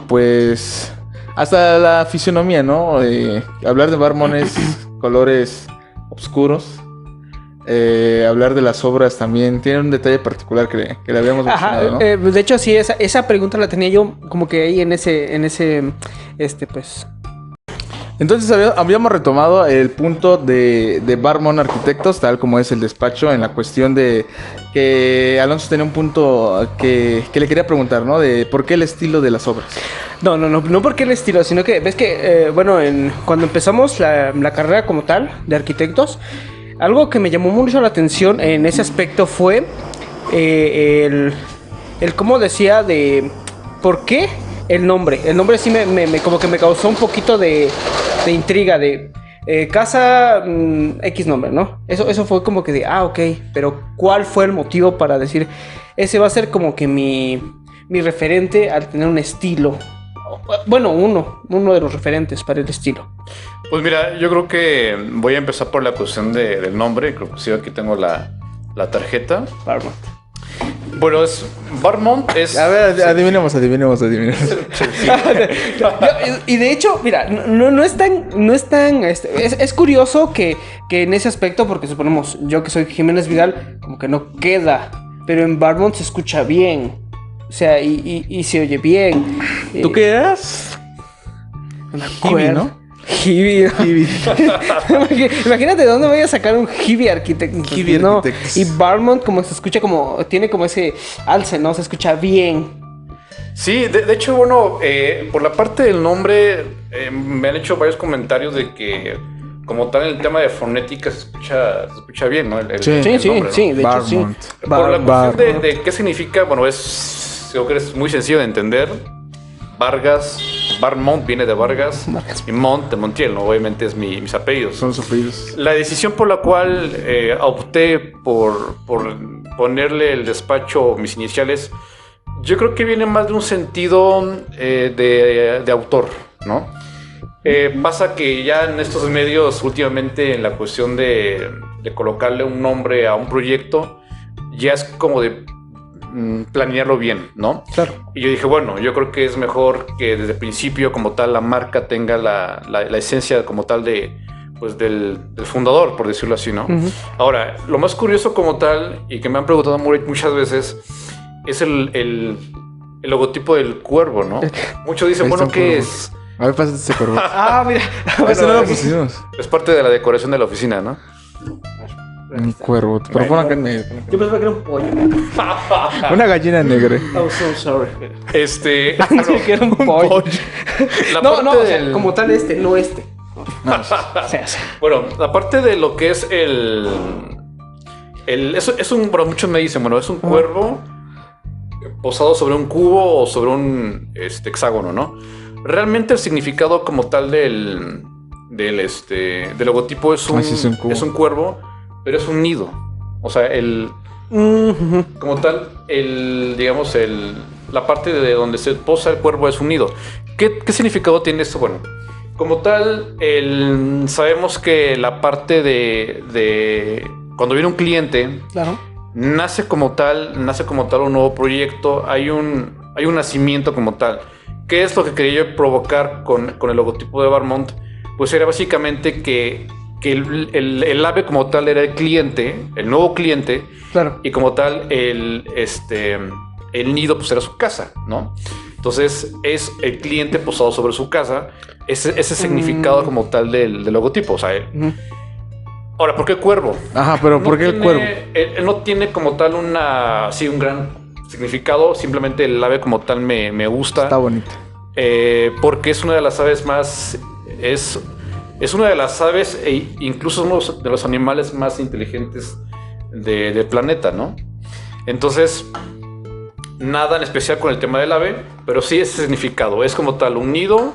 pues, hasta la fisionomía, ¿no? Hablar de Barmon es colores oscuros. Hablar de las obras también tiene un detalle particular que le habíamos Ajá, mencionado, ¿no? de hecho sí, esa pregunta la tenía yo como que ahí en ese, pues... Entonces habíamos retomado el punto de Barmon Arquitectos, tal como es el despacho, en la cuestión de que Alonso tenía un punto que le quería preguntar, ¿no? De por qué el estilo de las obras. No porque el estilo, sino que ves que, bueno, cuando empezamos la carrera como tal de arquitectos, algo que me llamó mucho la atención en ese aspecto fue el cómo decía de por qué el nombre. El nombre sí me como que me causó un poquito de intriga de casa X nombre, ¿no? Eso fue como que de, ok, pero ¿cuál fue el motivo para decir, ese va a ser como que mi referente al tener un estilo? Bueno, uno de los referentes para el estilo. Pues mira, yo creo que voy a empezar por la cuestión del nombre. Creo que sí, aquí tengo la tarjeta. Barmont. Bueno, Barmont es... A ver, adivinemos. Y de hecho, mira, no es tan es curioso que en ese aspecto, porque suponemos, yo que soy Jiménez Vidal, como que no queda, pero en Barmont se escucha bien. O sea, y se oye bien. ¿Tú qué eras? No me Hibi, acuerdo. ¿no? Hibi. Imagínate de dónde voy a sacar un Hibi Architect. Hibi No. Architects. Y Barmont como se escucha tiene como ese alce, ¿no? Se escucha bien. Sí, de hecho, bueno, por la parte del nombre, me han hecho varios comentarios de que, como tal, el tema de fonética se escucha bien, ¿no? Sí. el nombre, ¿no? Sí, de hecho sí. Barmont. Por la Barmont. cuestión de qué significa, bueno, creo que es muy sencillo de entender. Barmont viene de Vargas y Mont de Montiel, ¿no? Obviamente es mis apellidos. Son sus apellidos. La decisión por la cual opté por ponerle el despacho mis iniciales, yo creo que viene más de un sentido de autor, ¿no? Pasa que ya en estos medios últimamente en la cuestión de colocarle un nombre a un proyecto, ya es como de planearlo bien, ¿no? Claro. Y yo dije, bueno, yo creo que es mejor que desde el principio como tal la marca tenga la esencia como tal del fundador, por decirlo así, ¿no? Uh-huh. Ahora, lo más curioso como tal, y que me han preguntado muchas veces, es el logotipo del cuervo, ¿no? Muchos dicen, Ahí está bueno, un ¿qué cuervo. es? A ver, pásate ese cuervo. Mira. Ese no lo pusimos. Es parte de la decoración de la oficina, ¿no? Un cuervo. Pero pon acá en medio. Yo pensaba que era un pollo. Una gallina negra. Oh, so sorry. Bueno, que era un pollo. la No, parte o sea, del- como tal no este. O sea, Bueno, aparte de lo que es es un, bueno, muchos me dicen, bueno, es un cuervo posado sobre un cubo o sobre un hexágono, ¿no? Realmente el significado como tal del logotipo es sí, es un cubo. es un cuervo, pero es un nido. O sea, como tal, digamos, la parte de donde se posa el cuervo es un nido. ¿Qué significado tiene esto? Bueno, como tal, sabemos que la parte de cuando viene un cliente, claro. nace como tal un nuevo proyecto, hay un nacimiento como tal. ¿Qué es lo que quería yo provocar con el logotipo de Barmont? Pues era básicamente que el ave como tal era el cliente, el nuevo cliente, Claro. y como tal el nido pues era su casa, ¿no? Entonces es el cliente posado sobre su casa, ese significado como tal del logotipo, o sea, Ujú. ahora, ¿por qué cuervo? Ajá, pero ¿por qué el cuervo? Él no tiene como tal un gran significado, simplemente el ave como tal me gusta. Está bonito. Porque es una de las aves más... Es una de las aves e incluso uno de los animales más inteligentes del planeta, ¿no? Entonces, nada en especial con el tema del ave, pero sí ese significado. Es como tal un nido,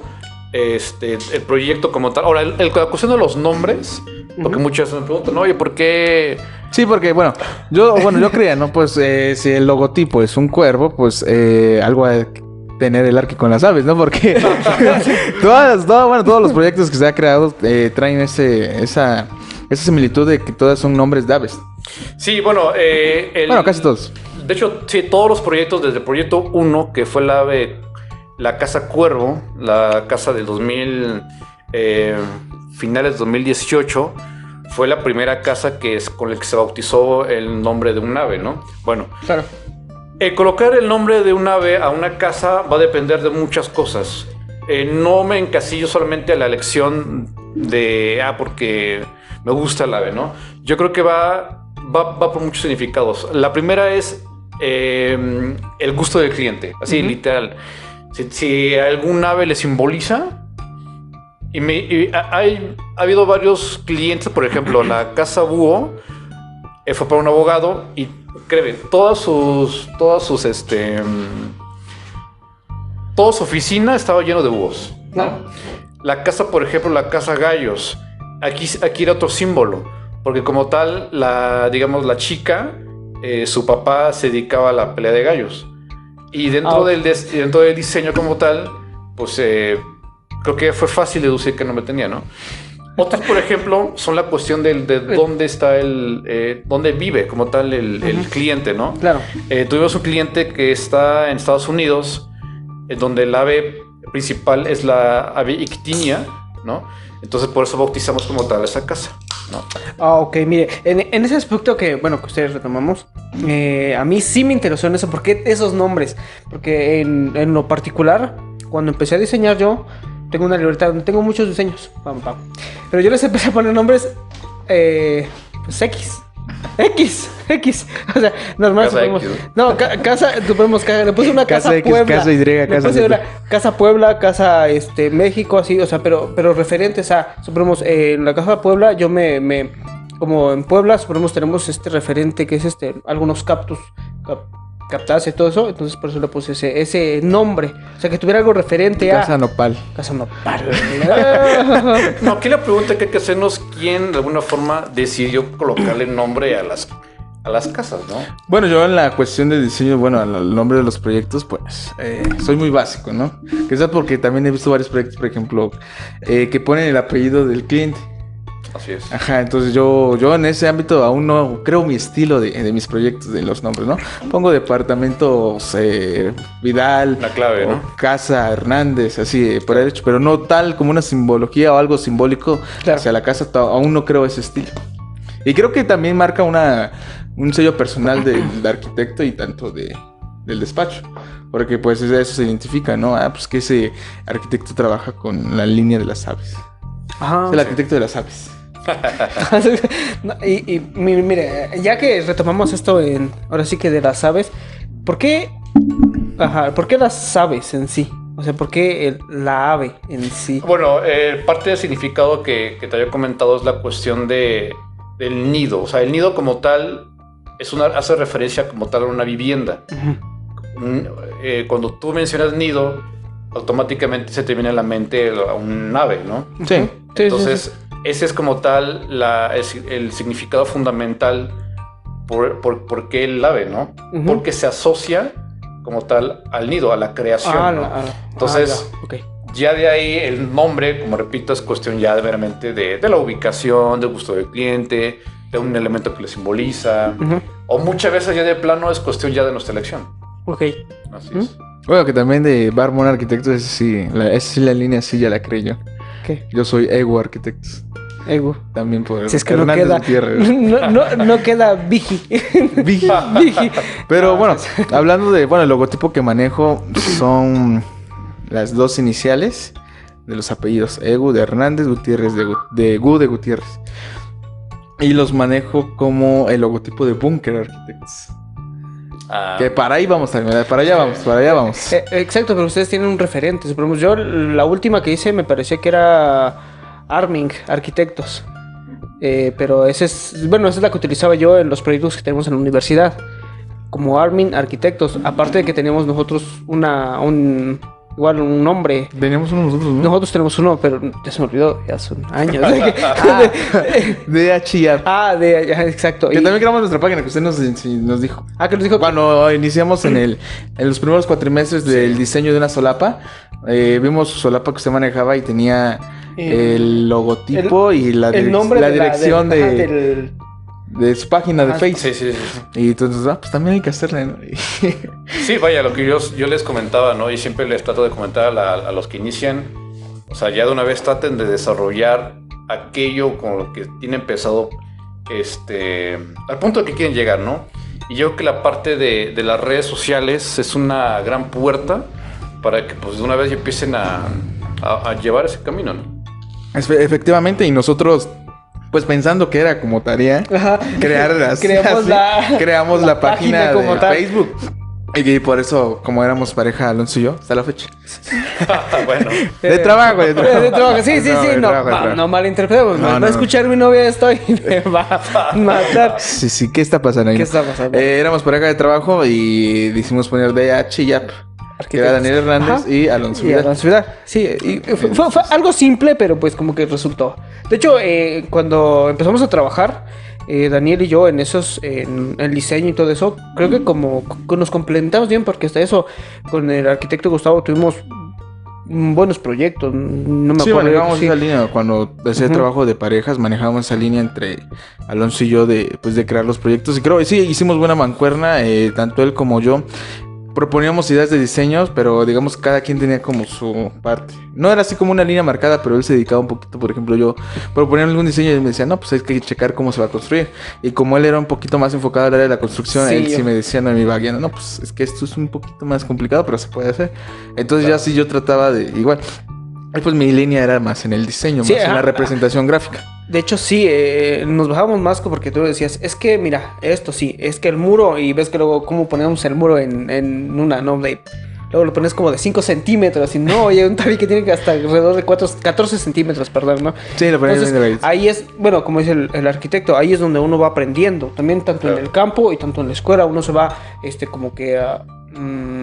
el proyecto como tal. Ahora, la cuestión de los nombres, porque muchas me preguntan, oye, ¿por qué...? Sí, porque, yo creía, ¿no? Pues si el logotipo es un cuervo, pues algo a tener el arque con las aves, ¿no? Porque todos los proyectos que se ha creado traen esa similitud de que todas son nombres de aves. Sí, bueno, Casi todos. De hecho, sí, todos los proyectos, desde el proyecto 1, que fue la Casa Cuervo, la casa del finales de 2018, fue la primera casa con la que se bautizó el nombre de un ave, ¿no? Bueno, Claro. colocar el nombre de un ave a una casa va a depender de muchas cosas. No me encasillo solamente a la elección de, porque me gusta el ave, ¿no? Yo creo que va por muchos significados. La primera es el gusto del cliente, así literal. Si algún ave le simboliza, Ha habido varios clientes, por ejemplo, la Casa Búho fue para un abogado y créeme, toda su oficina estaba lleno de búhos, ¿no? La casa, por ejemplo, la Casa Gallos, aquí era otro símbolo, porque como tal, la chica, su papá se dedicaba a la pelea de gallos. Y dentro del diseño como tal, pues creo que fue fácil deducir que no me tenía, ¿no? Otros, por ejemplo, son la cuestión de dónde está dónde vive como tal el cliente, ¿no? Claro. Tuvimos un cliente que está en Estados Unidos, donde el ave principal es la ave ictinia, ¿no? Entonces por eso bautizamos como tal esa casa, ¿no? Ok, mire, en ese aspecto que ustedes retomamos, a mí sí me interesó en eso, porque esos nombres, porque en lo particular, cuando empecé a diseñar yo, tengo una libreta donde tengo muchos diseños, pero yo les empecé a poner nombres, pues X, o sea, normal. Casa suponemos, X. no, le puse una casa X, Puebla, casa Y, le casa puse Z. una casa Puebla, casa México, así, o sea, pero referentes a, suponemos, en la casa Puebla, yo como en Puebla, suponemos, tenemos este referente que es algunos cactáceas y todo eso, entonces por eso le puse ese nombre, o sea, que tuviera algo referente Casa a Nopal. Casa Nopal. No, aquí la pregunta que hay que hacernos, ¿quién de alguna forma decidió colocarle nombre a las casas, ¿no? Bueno, yo en la cuestión de diseño, bueno, al nombre de los proyectos, pues, soy muy básico, ¿no? Quizás porque también he visto varios proyectos, por ejemplo, que ponen el apellido del cliente. Así es. Ajá, entonces yo en ese ámbito aún no creo mi estilo de mis proyectos, de los nombres, ¿no? Pongo departamentos Vidal, La clave, o ¿no? Casa Hernández, así por el hecho, pero no tal como una simbología o algo simbólico hacia la casa, aún no creo ese estilo. Y creo que también marca un sello personal del arquitecto y tanto del despacho, porque pues eso se identifica, ¿no? Pues que ese arquitecto trabaja con la línea de las aves. Ajá. Es el arquitecto de las aves. No, mire, ya que retomamos esto ahora sí que de las aves, ¿por qué las aves en sí? O sea, ¿por qué la ave en sí? Bueno, parte del significado que te había comentado es la cuestión del nido. O sea, el nido como tal hace referencia como tal a una vivienda. Cuando tú mencionas nido, automáticamente se te viene a la mente a un ave, ¿no? Sí. Entonces, ese es como tal el significado fundamental por qué el ave, ¿no? Ujú. Porque se asocia como tal al nido, a la creación, ¿no? Entonces, ya, okay. Ya de ahí el nombre, como repito, es cuestión ya meramente de la ubicación, del gusto del cliente, de un elemento que le simboliza, o muchas veces ya de plano es cuestión ya de nuestra elección. Ok. Así es. Bueno, que también de Barmon Arquitectos, esa sí la línea sí ya la creí yo. ¿Qué? Yo soy Ego Architects. Ego. También por Si es que Hernández no queda. Gutiérrez. No queda Vigi. Vigi. Pero bueno, hablando de, el logotipo que manejo son las dos iniciales de los apellidos. Ego de Hernández, Gutiérrez de Gutiérrez. Y los manejo como el logotipo de Bunker Architects. Que para ahí vamos también, para allá vamos. Exacto, pero ustedes tienen un referente. Suponemos, yo la última que hice me parecía que era Arming Arquitectos. Pero esa es la que utilizaba yo en los proyectos que tenemos en la universidad. Como Arming Arquitectos. Aparte de que teníamos nosotros un nombre. Teníamos uno nosotros, ¿no? Nosotros tenemos uno, pero ya se me olvidó, ya son años. De HR. Exacto. Que también creamos nuestra página que usted nos dijo. Que nos dijo cuando iniciamos en los primeros cuatrimestres del diseño de una solapa, vimos su solapa que usted manejaba y tenía el logotipo y la dirección de su página de Facebook. Sí. Y entonces, pues también hay que hacerla, ¿no? Sí, vaya, lo que yo les comentaba, ¿no? Y siempre les trato de comentar a los que inician, o sea, ya de una vez traten de desarrollar aquello con lo que tienen pensado, al punto al que quieren llegar, ¿no? Y yo creo que la parte de las redes sociales es una gran puerta para que, pues, de una vez ya empiecen a llevar ese camino, ¿no? Efectivamente, y nosotros, pues pensando que era como tarea crear creamos la página como de tal. Facebook. Y por eso, como éramos pareja, Alonso y yo, hasta la fecha. Bueno, De trabajo, De trabajo, sí, sí, sí. De No, trabajo, de trabajo. no malinterpretemos. No, Va no, a escuchar mi novia esto y me va a matar. Sí, sí, ¿qué está pasando ahí? ¿Qué está pasando? Éramos pareja de trabajo y decidimos poner DH y YAP. Que era Daniel Hernández Ajá. y Alonso Y Vidal. Alonso Vidal. Sí, y fue algo simple, pero pues como que resultó. De hecho, cuando empezamos a trabajar, Daniel y yo en el diseño y todo eso, creo que como nos complementamos bien, porque hasta eso, con el arquitecto Gustavo tuvimos buenos proyectos. No me Sí, acuerdo. manejamos Sí. esa línea. Cuando hacía trabajo de parejas, manejábamos esa línea entre Alonso y yo de crear los proyectos. Y creo que sí, hicimos buena mancuerna, tanto él como yo. Proponíamos ideas de diseños, pero digamos cada quien tenía como su parte. No era así como una línea marcada, pero él se dedicaba un poquito. Por ejemplo, yo proponía algún diseño y él me decía, no, pues hay que checar cómo se va a construir. Y como él era un poquito más enfocado al área de la construcción, Sí, él sí yo- me decía, no, me iba guiando, no, pues es que esto es un poquito más complicado, pero se puede hacer. Entonces ya sí yo trataba de igual. Y pues mi línea era más en el diseño, Sí, más en la ajá. representación gráfica. De hecho, sí, nos bajamos más porque tú decías, es que mira, esto sí, es que el muro, y ves que luego cómo ponemos el muro en una, ¿no? Luego lo pones como de 5 centímetros, y no, oye, un tabique tiene que hasta alrededor de 14 centímetros, perdón, ¿no? Sí, lo ponía bien Entonces, delgadito. ahí es, bueno, como dice el arquitecto, ahí es donde uno va aprendiendo, también tanto en el campo y tanto en la escuela, uno se va, como que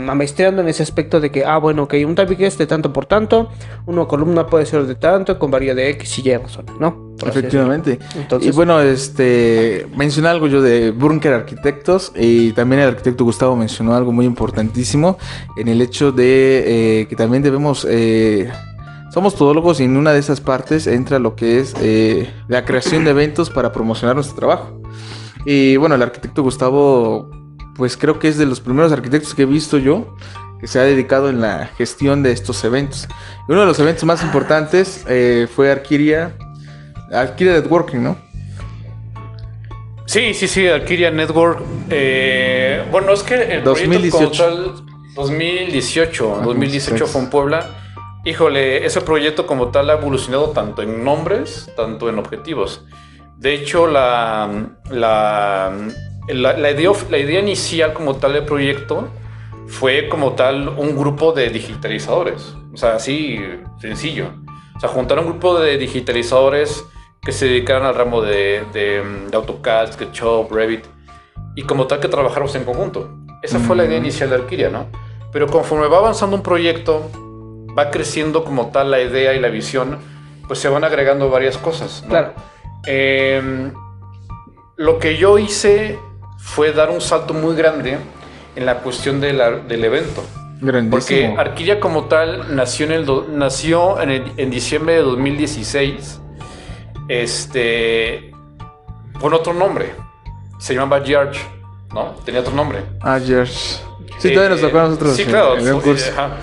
amaestreando en ese aspecto de que, bueno, ok, un tabique es de tanto por tanto, una columna puede ser de tanto, con varía de X y Y razones, ¿no? Por así Efectivamente. decirlo. Entonces, Y bueno, mencioné algo yo de Bunker Arquitectos y también el arquitecto Gustavo mencionó algo muy importantísimo en el hecho de que también debemos, somos todólogos y en una de esas partes entra lo que es la creación de eventos para promocionar nuestro trabajo. Y bueno, el arquitecto Gustavo, pues creo que es de los primeros arquitectos que he visto yo que se ha dedicado en la gestión de estos eventos. Y uno de los eventos más importantes fue Arquiria Networking, ¿no? sí, Arquiria Network. Bueno, es que el 2018. proyecto como tal, 2018 2016. fue en Puebla. Híjole, ese proyecto como tal ha evolucionado tanto en nombres, tanto en objetivos. De hecho, la idea inicial como tal del proyecto fue como tal un grupo de digitalizadores. O sea, así sencillo. O sea, juntar un grupo de digitalizadores que se dedicaran al ramo de AutoCAD, SketchUp, Revit, y como tal que trabajáramos en conjunto. Esa fue la idea inicial de Arquiria, ¿no? Pero conforme va avanzando un proyecto, va creciendo como tal la idea y la visión, pues se van agregando varias cosas, ¿no? claro. Lo que yo hice fue dar un salto muy grande en la cuestión del evento. Grandísimo. Porque Arquiria como tal nació en diciembre de 2016 con otro nombre. Se llamaba George, ¿no? Tenía otro nombre. George. Sí, todavía nos tocó a nosotros. Sí, claro. en un curso. Ajá.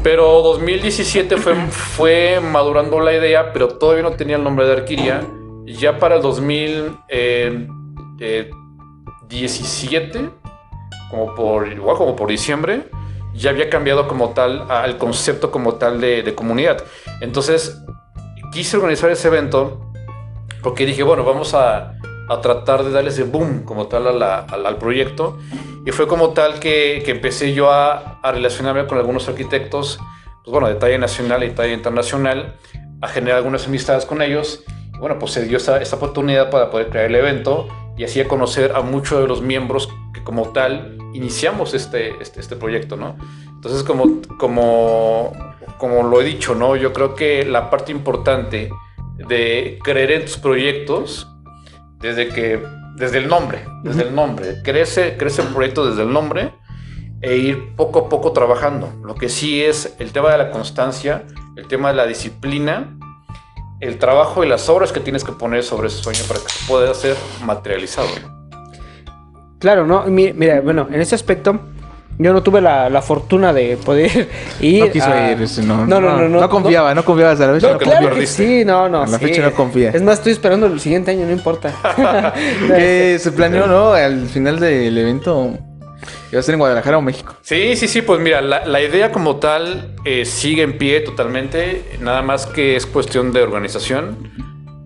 Pero 2017 fue madurando la idea, pero todavía no tenía el nombre de Arquiria. Ya para el 2017, como por diciembre, ya había cambiado como tal al concepto como tal de comunidad. Entonces quise organizar ese evento porque dije, bueno, vamos a tratar de darle ese boom como tal al proyecto. Y fue como tal que empecé yo a relacionarme con algunos arquitectos, pues bueno, de talla nacional y talla internacional, a generar algunas amistades con ellos. Y bueno, pues se dio esta oportunidad para poder crear el evento y así a conocer a muchos de los miembros que como tal iniciamos este proyecto, ¿no? Entonces, como lo he dicho, ¿no? Yo creo que la parte importante de creer en tus proyectos, desde el nombre, crece el proyecto desde el nombre e ir poco a poco trabajando. Lo que sí es el tema de la constancia, el tema de la disciplina, el trabajo y las obras que tienes que poner sobre ese sueño para que pueda ser materializado. Claro, ¿no? Mira, bueno, en ese aspecto, yo no tuve la fortuna de poder ir. No quiso ir, No no confiaba hasta la fecha. No, No claro confía. que sí, no. A la sí. fecha no confía. Es más, estoy esperando el siguiente año, no importa. Que se planeó, ¿no? Al final del evento iba a ser en Guadalajara o México. Sí, pues mira, la idea como tal sigue en pie totalmente, nada más que es cuestión de organización.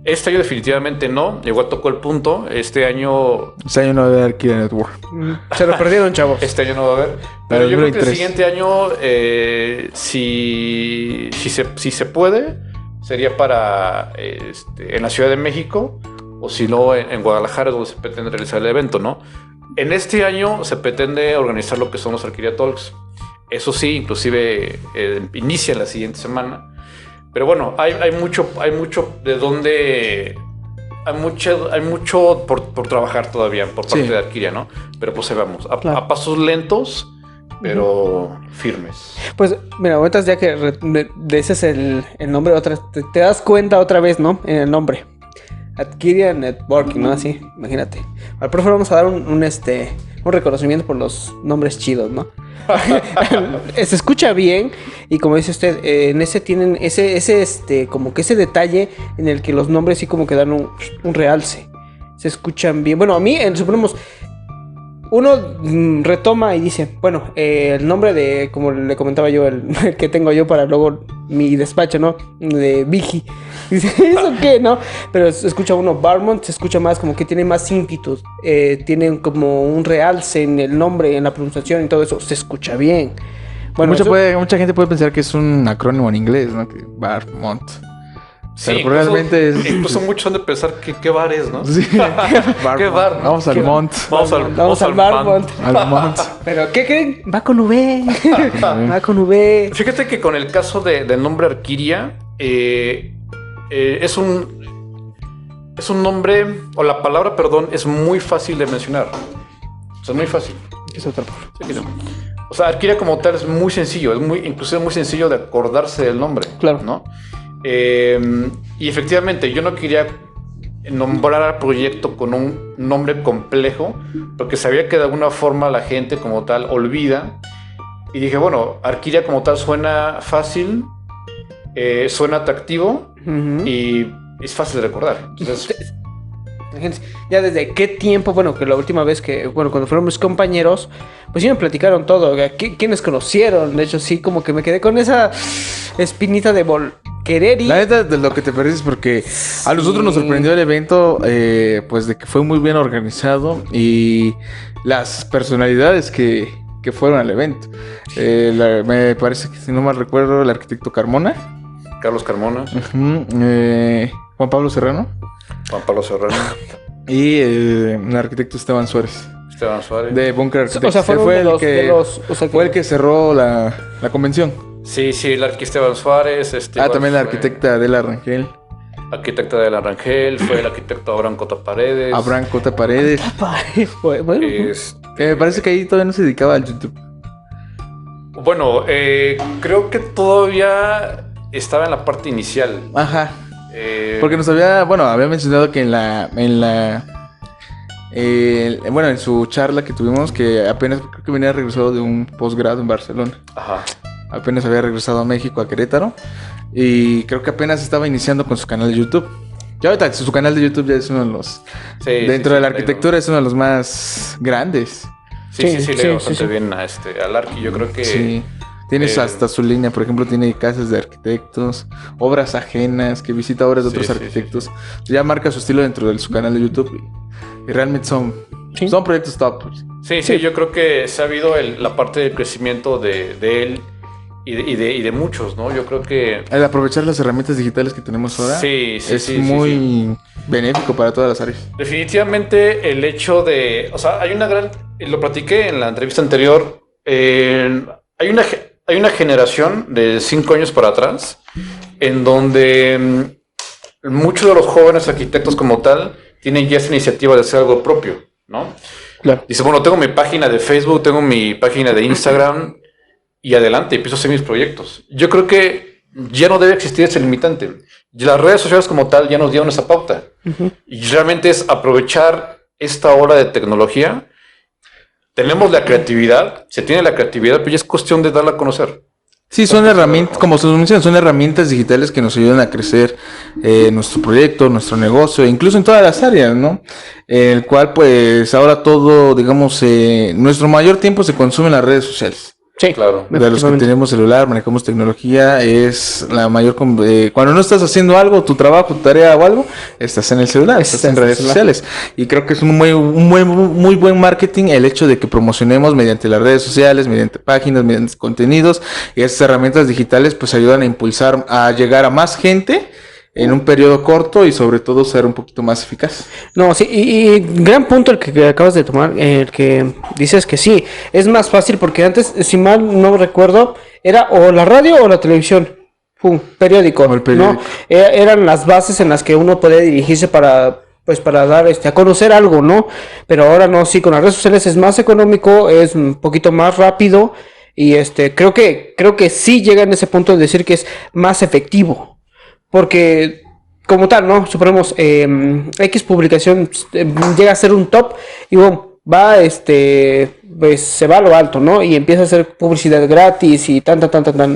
Este año definitivamente no. Igual tocó el punto. Este año No va a haber Arcadia Network. Se lo perdieron, chavos. Este año no va a haber. Para Pero el yo creo que el 2023. siguiente año, si se puede, sería para en la Ciudad de México, o si no, en Guadalajara, donde se pretende realizar el evento, ¿no? En este año se pretende organizar lo que son los Arcadia Talks. Eso sí, inclusive inicia la siguiente semana. Pero bueno, hay mucho de donde... Hay mucho por trabajar todavía por parte de Arcadia, ¿no? Pero pues ahí vamos, a pasos lentos, pero firmes. Pues, mira, ahorita ya que ese es el nombre, te das cuenta otra vez, ¿no? En el nombre. Arcadia Networking, ¿no? Así, imagínate. Al profe vamos a dar un reconocimiento por los nombres chidos, ¿no? Se escucha bien y como dice usted, en ese tienen como que ese detalle en el que los nombres sí como que dan un realce. Se escuchan bien. Bueno, a mí, suponemos, uno retoma y dice, bueno, el nombre de, como le comentaba yo, el que tengo yo para luego mi despacho, ¿no? De Vigi. Dice, ¿eso qué, no? Pero se escucha uno, Barmont, se escucha más como que tiene más ímpetu. Tienen como un realce en el nombre, en la pronunciación y todo eso. Se escucha bien. Bueno, mucha gente puede pensar que es un acrónimo en inglés, ¿no? Que Barmont. Sí, pero realmente es... Incluso muchos han de pensar qué bar es, ¿no? Sí. ¿Qué bar? Vamos al Mont. Vamos al Barmont. Al Mont. Pero, ¿qué creen? Va con V. Va con V. Fíjate que con el caso del nombre Arcadia, es un nombre, o la palabra, perdón, es muy fácil de mencionar. O sea, es muy fácil. Es otra palabra. Sí, no. O sea, Arcadia como tal es muy sencillo, inclusive muy sencillo de acordarse del nombre. Claro. ¿No? Y efectivamente, yo no quería nombrar al proyecto con un nombre complejo, porque sabía que de alguna forma la gente como tal olvida. Y dije, bueno, Arcadia como tal suena fácil, suena atractivo y es fácil de recordar. Entonces, ya desde qué tiempo, bueno, que la última vez cuando fueron mis compañeros, pues sí me platicaron todo, quiénes conocieron. De hecho, sí, como que me quedé con esa espinita de querer ir. La neta, de lo que te perdiste, porque a nosotros nos sorprendió el evento, pues de que fue muy bien organizado y las personalidades que fueron al evento. Me parece que, si no mal recuerdo, el arquitecto Carmona. Carlos Carmona. Juan Pablo Serrano. Juan Pablo Serrano. Y el arquitecto Esteban Suárez. Esteban Suárez. De Bunker Architects. O sea, fue el que cerró la convención. Sí, el arquitecto Esteban Suárez. También la arquitecta Adela Rangel. Arquitecta Adela Rangel, fue el arquitecto Abraham Cota Paredes. Bueno, parece que ahí todavía no se dedicaba al YouTube. Bueno, creo que todavía estaba en la parte inicial. Ajá. Porque nos había mencionado que en su charla que tuvimos, que apenas creo que venía regresado de un posgrado en Barcelona. Ajá. Apenas había regresado a México, a Querétaro. Y creo que apenas estaba iniciando con su canal de YouTube. Ya ahorita su canal de YouTube ya es uno de los... dentro de la arquitectura es uno de los más grandes. Sí, le va bastante bien al Arqui. Yo creo que... Sí. Tiene hasta su línea, por ejemplo, tiene casas de arquitectos, obras ajenas, que visita obras de otros arquitectos. Sí. Ya marca su estilo dentro de su canal de YouTube y realmente son proyectos top. Sí, yo creo que se ha habido la parte del crecimiento de él y de muchos, ¿no? Yo creo que... El aprovechar las herramientas digitales que tenemos ahora es muy benéfico para todas las áreas. Definitivamente el hecho de... O sea, hay una gran... Lo platiqué en la entrevista anterior. Hay una generación de 5 años para atrás en donde muchos de los jóvenes arquitectos como tal tienen ya esa iniciativa de hacer algo propio, ¿no? Claro. Dice, bueno, tengo mi página de Facebook, tengo mi página de Instagram y adelante, empiezo a hacer mis proyectos. Yo creo que ya no debe existir ese limitante. Las redes sociales como tal ya nos dieron esa pauta. Y realmente es aprovechar esta ola de tecnología. Tenemos la creatividad, se tiene la creatividad, pero ya es cuestión de darla a conocer. Sí, son herramientas, como se mencionan, son herramientas digitales que nos ayudan a crecer nuestro proyecto, nuestro negocio, incluso en todas las áreas, ¿no? El cual, pues, ahora todo, digamos, nuestro mayor tiempo se consume en las redes sociales. Sí, Claro. De los que tenemos celular, manejamos tecnología, es la mayor... cuando no estás haciendo algo, tu trabajo, tu tarea o algo, estás en el celular, estás en redes sociales. Y creo que es un muy buen marketing el hecho de que promocionemos mediante las redes sociales, mediante páginas, mediante contenidos. Y esas herramientas digitales pues ayudan a impulsar, a llegar a más gente en un periodo corto y sobre todo ser un poquito más eficaz. No, sí, y gran punto el que acabas de tomar, el que dices que sí, es más fácil porque antes, si mal no recuerdo, era o la radio o la televisión, periódico, O el periódico. ¿no? Eran las bases en las que uno podía dirigirse para dar a conocer algo, ¿no? Pero ahora no, sí, con las redes sociales es más económico, es un poquito más rápido y creo que sí llega en ese punto de decir que es más efectivo. Porque, como tal, ¿no? Suponemos, X publicación llega a ser un top y bueno, va, pues se va a lo alto, ¿no? Y empieza a hacer publicidad gratis y tan,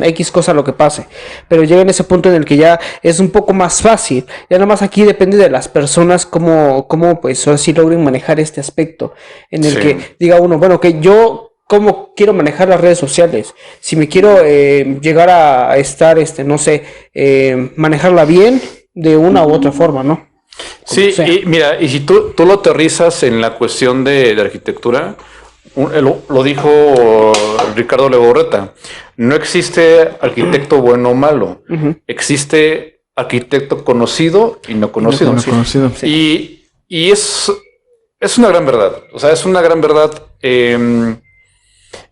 X cosa lo que pase. Pero llega en ese punto en el que ya es un poco más fácil. Ya nada más aquí depende de las personas cómo pues ahora sí logren manejar este aspecto. En el que diga uno, bueno, que yo... ¿Cómo quiero manejar las redes sociales? Si me quiero llegar a estar, no sé, manejarla bien de una u otra forma, ¿no? Sí, y mira, y si tú lo aterrizas en la cuestión de arquitectura, lo dijo Ricardo Legorreta, no existe arquitecto bueno o malo, existe arquitecto conocido y no conocido. Sí. Y es una gran verdad, o sea, es una gran verdad.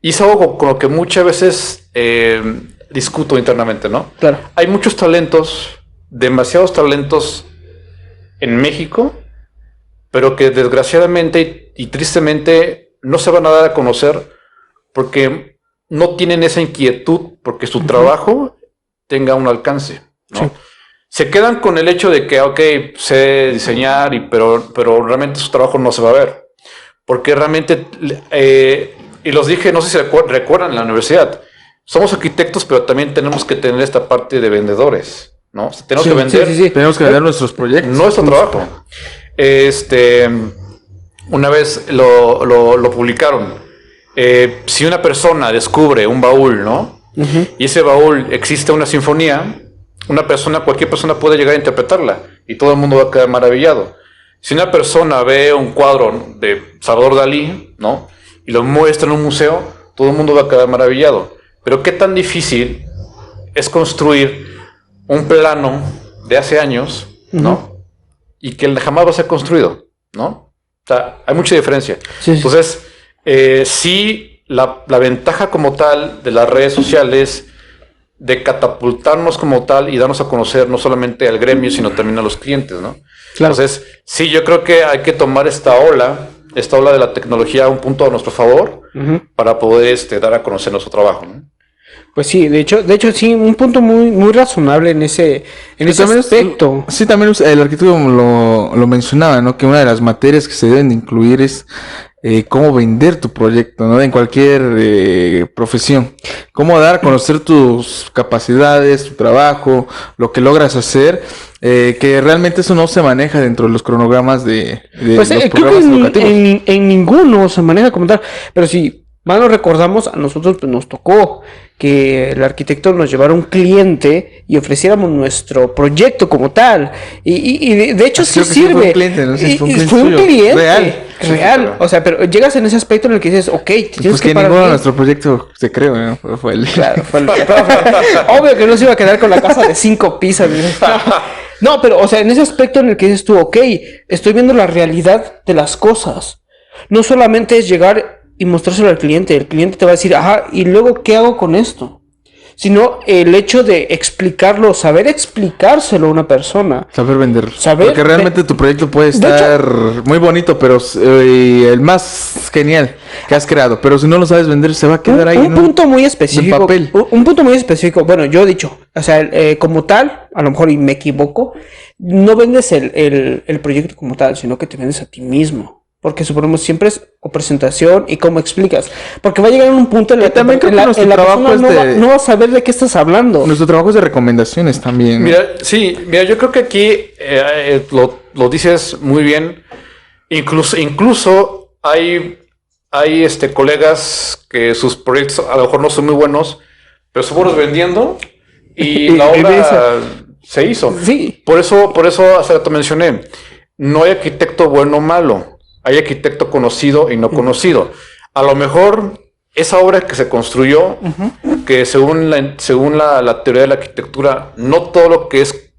Y es algo con lo que muchas veces discuto internamente, ¿no? Claro. Hay muchos talentos, demasiados talentos en México, pero que desgraciadamente y tristemente no se van a dar a conocer porque no tienen esa inquietud porque su trabajo tenga un alcance, ¿no? Sí. Se quedan con el hecho de que, ok, sé diseñar, pero realmente su trabajo no se va a ver. Porque realmente... y los dije, no sé si recuerdan en la universidad, somos arquitectos, pero también tenemos que tener esta parte de vendedores, ¿no? O sea, tenemos que vender. Sí. Tenemos que vender nuestros proyectos. Nuestro trabajo. Una vez lo publicaron. Si una persona descubre un baúl, ¿no? Y ese baúl existe una sinfonía, cualquier persona puede llegar a interpretarla y todo el mundo va a quedar maravillado. Si una persona ve un cuadro de Salvador Dalí, ¿no? Y lo muestra en un museo, todo el mundo va a quedar maravillado. Pero qué tan difícil es construir un plano de hace años, ¿no? Y que jamás va a ser construido, ¿no? O sea, hay mucha diferencia. Sí. Entonces, sí, la ventaja como tal de las redes sociales, de catapultarnos como tal y darnos a conocer no solamente al gremio, sino también a los clientes, ¿no? Claro. Entonces, sí, yo creo que hay que tomar esta ola de la tecnología a un punto a nuestro favor para poder dar a conocer nuestro trabajo, ¿no? Pues sí, de hecho sí, un punto muy razonable en ese aspecto. Sí, también el arquitecto lo mencionaba, ¿no? Que una de las materias que se deben de incluir es cómo vender tu proyecto, ¿no? En cualquier profesión. Cómo dar a conocer tus capacidades, tu trabajo, lo que logras hacer. Que realmente eso no se maneja dentro de los cronogramas de pues, los programas educativos. En ninguno se maneja como tal. Pero si mal nos recordamos, a nosotros pues, nos tocó que el arquitecto nos llevara un cliente y ofreciéramos nuestro proyecto como tal. Y de hecho sí sirve. Fue un cliente, ¿no? Sí, fue un cliente real. Real. O sea, pero llegas en ese aspecto en el que dices, ok, tienes pues que ninguno de nuestro proyecto se creó, ¿no? Fue el... Claro, fue el... Obvio que no se iba a quedar con la casa de 5 pisos. No, pero, o sea, en ese aspecto en el que dices tú, ok, estoy viendo la realidad de las cosas. No solamente es llegar y mostrárselo al cliente. El cliente te va a decir, ajá, ¿y luego qué hago con esto? Sino el hecho de explicarlo, saber explicárselo a una persona. Saber venderlo. Porque realmente tu proyecto puede estar muy bonito, pero el más genial que has creado. Pero si no lo sabes vender, se va a quedar ahí. Un punto muy específico. Papel. Un punto muy específico. Bueno, yo he dicho, o sea, como tal, a lo mejor y me equivoco, no vendes el proyecto como tal, sino que te vendes a ti mismo. Porque suponemos siempre es o presentación y cómo explicas. Porque va a llegar un punto en el que la persona no va a saber de qué estás hablando. Nuestro trabajo es de recomendaciones también. Mira, yo creo que aquí lo dices muy bien. Incluso hay hay colegas que sus proyectos a lo mejor no son muy buenos, pero son buenos vendiendo y la obra se hizo. Sí. Por eso hace rato mencioné, no hay arquitecto bueno o malo, hay arquitecto conocido y no conocido. A lo mejor esa obra que se construyó, que según la teoría de la arquitectura, no todo lo que es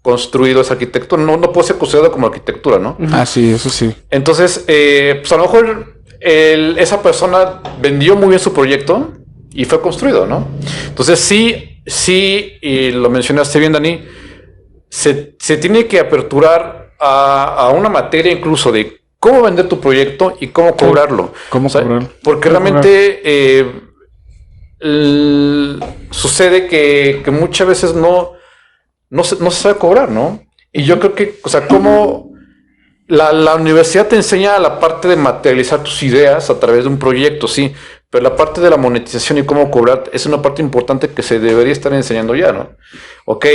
construido es arquitectura, no puede ser considerado como arquitectura, ¿no? Ah, sí, eso sí. Entonces, pues a lo mejor esa persona vendió muy bien su proyecto y fue construido, ¿no? Entonces sí, y lo mencionaste bien, Dani, se tiene que aperturar a una materia incluso de cómo vender tu proyecto y cómo cobrarlo. ¿Cómo cobrarlo? Porque realmente sucede que muchas veces no se sabe cobrar, ¿no? Y yo creo que, o sea, como la universidad te enseña la parte de materializar tus ideas a través de un proyecto, sí, pero la parte de la monetización y cómo cobrar es una parte importante que se debería estar enseñando ya, ¿no? Ok,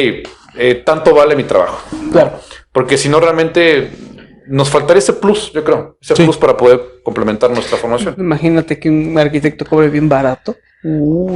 tanto vale mi trabajo. Claro. Porque si no, realmente nos faltaría ese plus, yo creo, ese plus para poder complementar nuestra formación. Imagínate que un arquitecto cobre bien barato.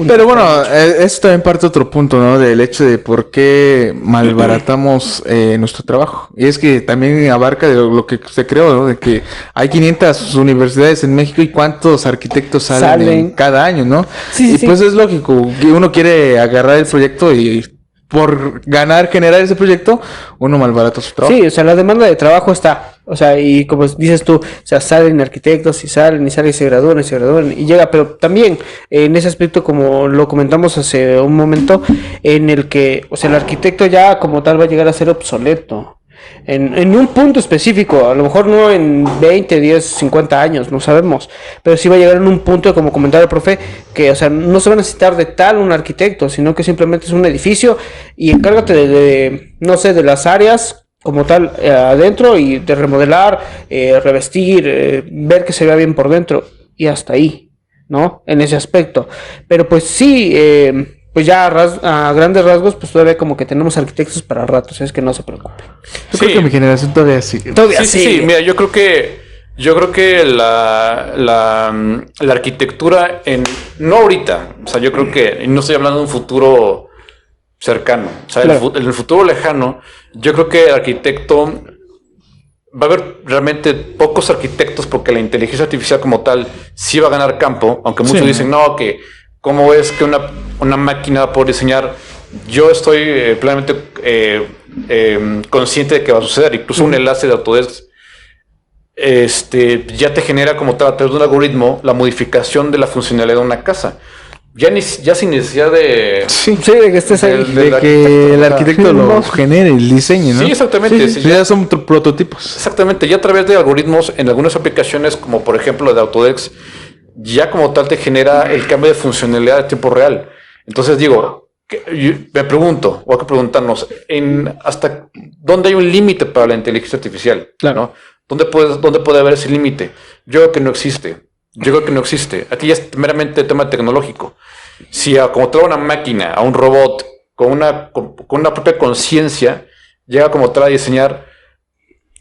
Pero bueno, eso también parte de otro punto, ¿no? Del hecho de por qué malbaratamos nuestro trabajo. Y es que también abarca de lo que se creó, ¿no? De que hay 500 universidades en México y cuántos arquitectos salen cada año, ¿no? Sí, y sí. pues es lógico que uno quiere agarrar el proyecto y por generar ese proyecto, uno malbarata su trabajo. Sí, o sea, la demanda de trabajo está. O sea, y como dices tú, o sea, salen arquitectos y salen y se gradúan y llega, pero también en ese aspecto, como lo comentamos hace un momento, en el que, o sea, el arquitecto ya como tal va a llegar a ser obsoleto. En un punto específico, a lo mejor no en 20, 10, 50 años, no sabemos, pero sí va a llegar en un punto, como comentaba el profe, que, o sea, no se va a necesitar de tal un arquitecto, sino que simplemente es un edificio y encárgate de no sé, de las áreas como tal adentro y de remodelar, revestir, ver que se vea bien por dentro y hasta ahí, ¿no? En ese aspecto. Pero pues sí, pues ya a grandes rasgos, pues todavía como que tenemos arquitectos para ratos, es que no se preocupen. Yo creo que mi generación todavía sí. Sí, mira, yo creo que la arquitectura no ahorita, o sea, yo creo que, y no estoy hablando de un futuro cercano, o sea, Claro. en el futuro lejano, yo creo que el arquitecto va a haber realmente pocos arquitectos porque la inteligencia artificial como tal sí va a ganar campo, aunque muchos Sí. dicen, no, que cómo es que una máquina va a poder diseñar. Yo estoy plenamente consciente de que va a suceder. Incluso un enlace de Autodesk ya te genera como tal a través de un algoritmo la modificación de la funcionalidad de una casa. Ya sin necesidad de... Sí, Sí, de que estés ahí. de que el arquitecto lo genere, el diseño, ¿no? Sí, exactamente. Sí, Sí, ya son prototipos. exactamente. Ya a través de algoritmos en algunas aplicaciones, como por ejemplo de Autodesk, ya como tal te genera el cambio de funcionalidad a tiempo real. Entonces digo, me pregunto, o hay que preguntarnos, ¿hasta dónde hay un límite para la inteligencia artificial? Claro. ¿No? ¿Dónde puede haber ese límite? Yo creo que no existe. Aquí ya es meramente tema tecnológico. Si como toda una máquina, a un robot, con una propia conciencia, llega como tal a diseñar,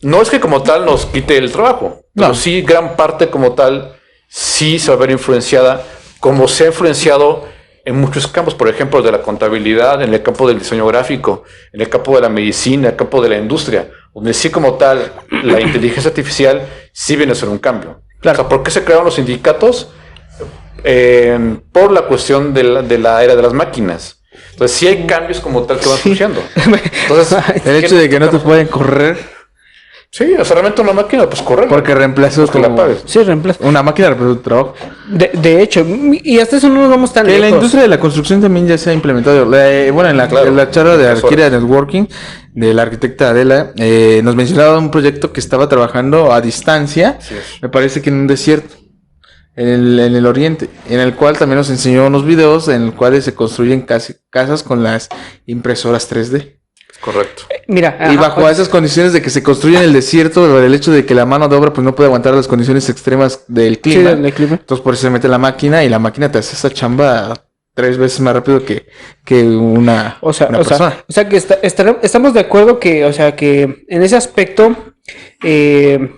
no es que como tal nos quite el trabajo, pero sí gran parte como tal sí se va a ver influenciada, como se ha influenciado en muchos campos, por ejemplo, de la contabilidad, en el campo del diseño gráfico, en el campo de la medicina, en el campo de la industria, donde sí como tal la inteligencia artificial sí viene a ser un cambio. Claro. O sea, ¿por qué se crearon los sindicatos? Por la cuestión de la era de las máquinas. Entonces sí hay cambios como tal que van surgiendo. Entonces, El hecho de que no te pueden correr sí, o sea, realmente una máquina, pues correr. porque reemplazas que la como pagues. Sí, reemplaza. una máquina reemplaza tu trabajo. De hecho, y hasta eso no nos vamos tan Que en la lejos. industria de la construcción también ya se ha implementado. Bueno, en Claro, la charla de eso Arquitectura Networking de la arquitecta Adela, nos mencionaba un proyecto que estaba trabajando a distancia, Así es. me parece que en un desierto, en el oriente, en el cual también nos enseñó unos videos en los cuales se construyen casas con las impresoras 3D. Correcto. Mira, Y ajá, bajo esas condiciones de que se construye en el desierto, el hecho de que la mano de obra pues no puede aguantar las condiciones extremas del clima. sí, del clima. Entonces por eso se mete la máquina y la máquina te hace esa chamba 3 veces más rápido que una O sea, persona. que estamos de acuerdo que, o sea, que en ese aspecto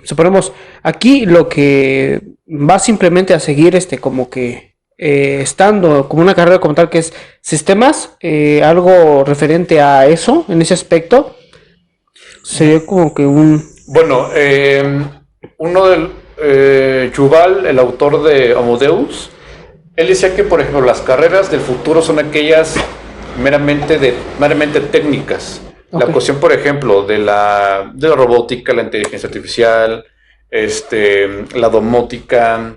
suponemos, aquí lo que va simplemente a seguir como que estando como una carrera como tal que es sistemas, algo referente a eso, en ese aspecto, sería como que un... Bueno, Yuval, el autor de Homo Deus, él decía que, por ejemplo, las carreras del futuro son aquellas meramente técnicas. La cuestión, por ejemplo, de la robótica, la inteligencia artificial, la domótica,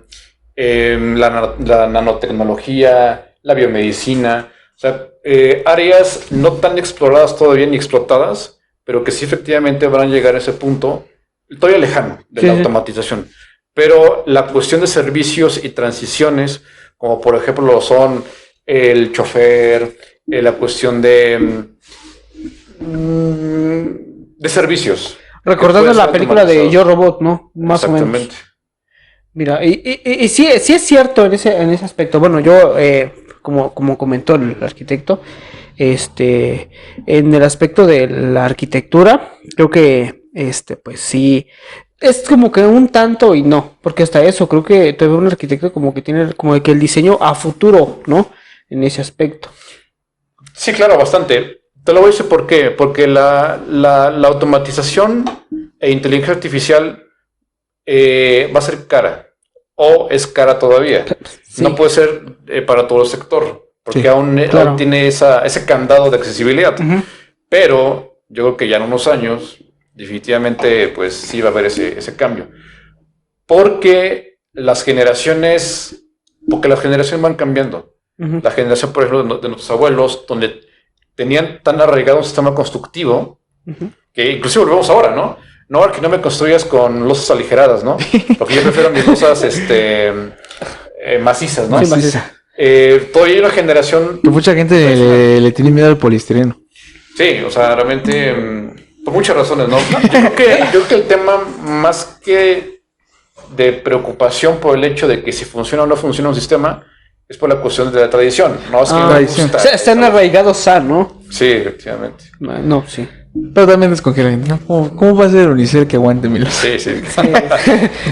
la nanotecnología, la biomedicina, o sea, áreas no tan exploradas todavía ni explotadas, pero que sí efectivamente van a llegar a ese punto, todavía lejano, de la automatización. Pero la cuestión de servicios y transiciones, como por ejemplo lo son el chofer, la cuestión de servicios. Recordando la película de Yo Robot, ¿no? Más o menos. Mira, y sí es cierto en ese aspecto. Bueno, yo, como comentó el arquitecto, en el aspecto de la arquitectura, creo que, pues sí, es como que un tanto y no, porque hasta eso, creo que te veo un arquitecto como que tiene como que el diseño a futuro, ¿no? En ese aspecto. Sí, claro, bastante. Te lo voy a decir por qué. Porque la automatización e inteligencia artificial va a ser cara. O es cara todavía. Sí. No puede ser para todo el sector. Porque aún tiene ese candado de accesibilidad. Uh-huh. Pero yo creo que ya en unos años, definitivamente, pues sí va a haber ese cambio. Porque las generaciones van cambiando. Uh-huh. La generación, por ejemplo, de nuestros abuelos, donde tenían tan arraigado un sistema constructivo, uh-huh, que inclusive volvemos ahora, ¿no? No, que no me construyas con losas aligeradas, ¿no? Porque yo prefiero mis losas macizas, ¿no? Sí, maciza. Todavía hay una generación... Que mucha gente le tiene miedo al poliestireno. Sí, o sea, realmente, por muchas razones, ¿no? Yo creo que el tema, más que de preocupación por el hecho de que si funciona o no funciona un sistema, es por la cuestión de la tradición. No, es que me gusta. O sea, están arraigados a, ¿no? Sí, efectivamente. No, sí. Pero también descongelan. ¿No? ¿Cómo va a ser Unicel que aguante mi losa? Sí.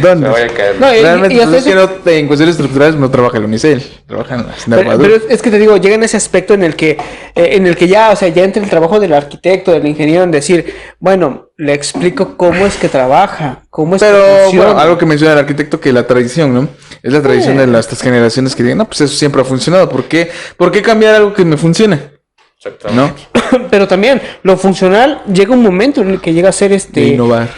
¿Dónde? Me voy a caer. No, realmente, y es que en cuestiones estructurales no trabaja el Unicel. Trabajan en armadura. Pero es que te digo, llega en ese aspecto en el que ya, o sea, ya entra el trabajo del arquitecto, del ingeniero, en decir, bueno, le explico cómo es que trabaja, cómo es que funciona. Bueno, algo que menciona el arquitecto, que la tradición, ¿no? Es la tradición de estas generaciones que digan, no, pues eso siempre ha funcionado. ¿Por qué cambiar algo que me funcione? Exactamente. ¿No? Pero también, lo funcional llega un momento en el que llega a ser De innovar.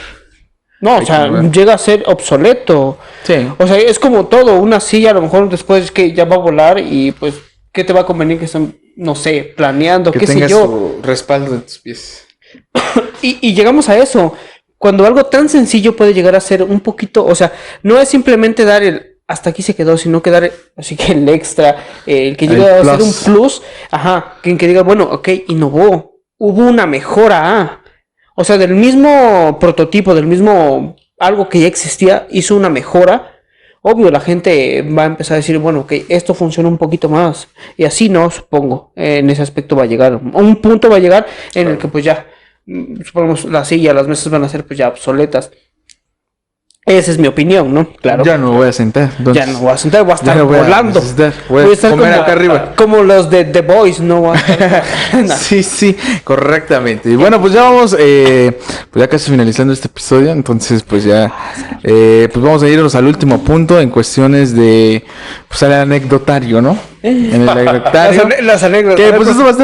No, o sea, llega a ser obsoleto. Sí. O sea, es como todo, una silla a lo mejor después que ya va a volar y pues, ¿qué te va a convenir que estén, no sé, planeando, que qué sé yo? tengas tu respaldo en tus pies. Y llegamos a eso. Cuando algo tan sencillo puede llegar a ser un poquito, o sea, no es simplemente dar el hasta aquí se quedó, sino que dar así que el extra, el que llegue a ser un plus, que diga, bueno, ok, innovó, hubo una mejora, o sea, del mismo prototipo, del mismo algo que ya existía, hizo una mejora. Obvio, la gente va a empezar a decir, bueno, ok, esto funciona un poquito más, y así no, supongo, en ese aspecto va a llegar, un punto va a llegar en el que pues ya, supongamos, la silla, las mesas van a ser pues ya obsoletas. Esa es mi opinión, ¿no? Claro. Ya no voy a sentar. Ya no voy a sentar, voy a estar volando. Voy a estar comer acá arriba. Como los de The Boys, no voy a estar... No. Sí, correctamente. Y bueno, pues ya vamos, pues ya casi finalizando este episodio. Entonces, pues ya, pues vamos a irnos al último punto en cuestiones de, pues al anecdotario, ¿no? En el anecdotario. Las anécdotas. Que pues eso va a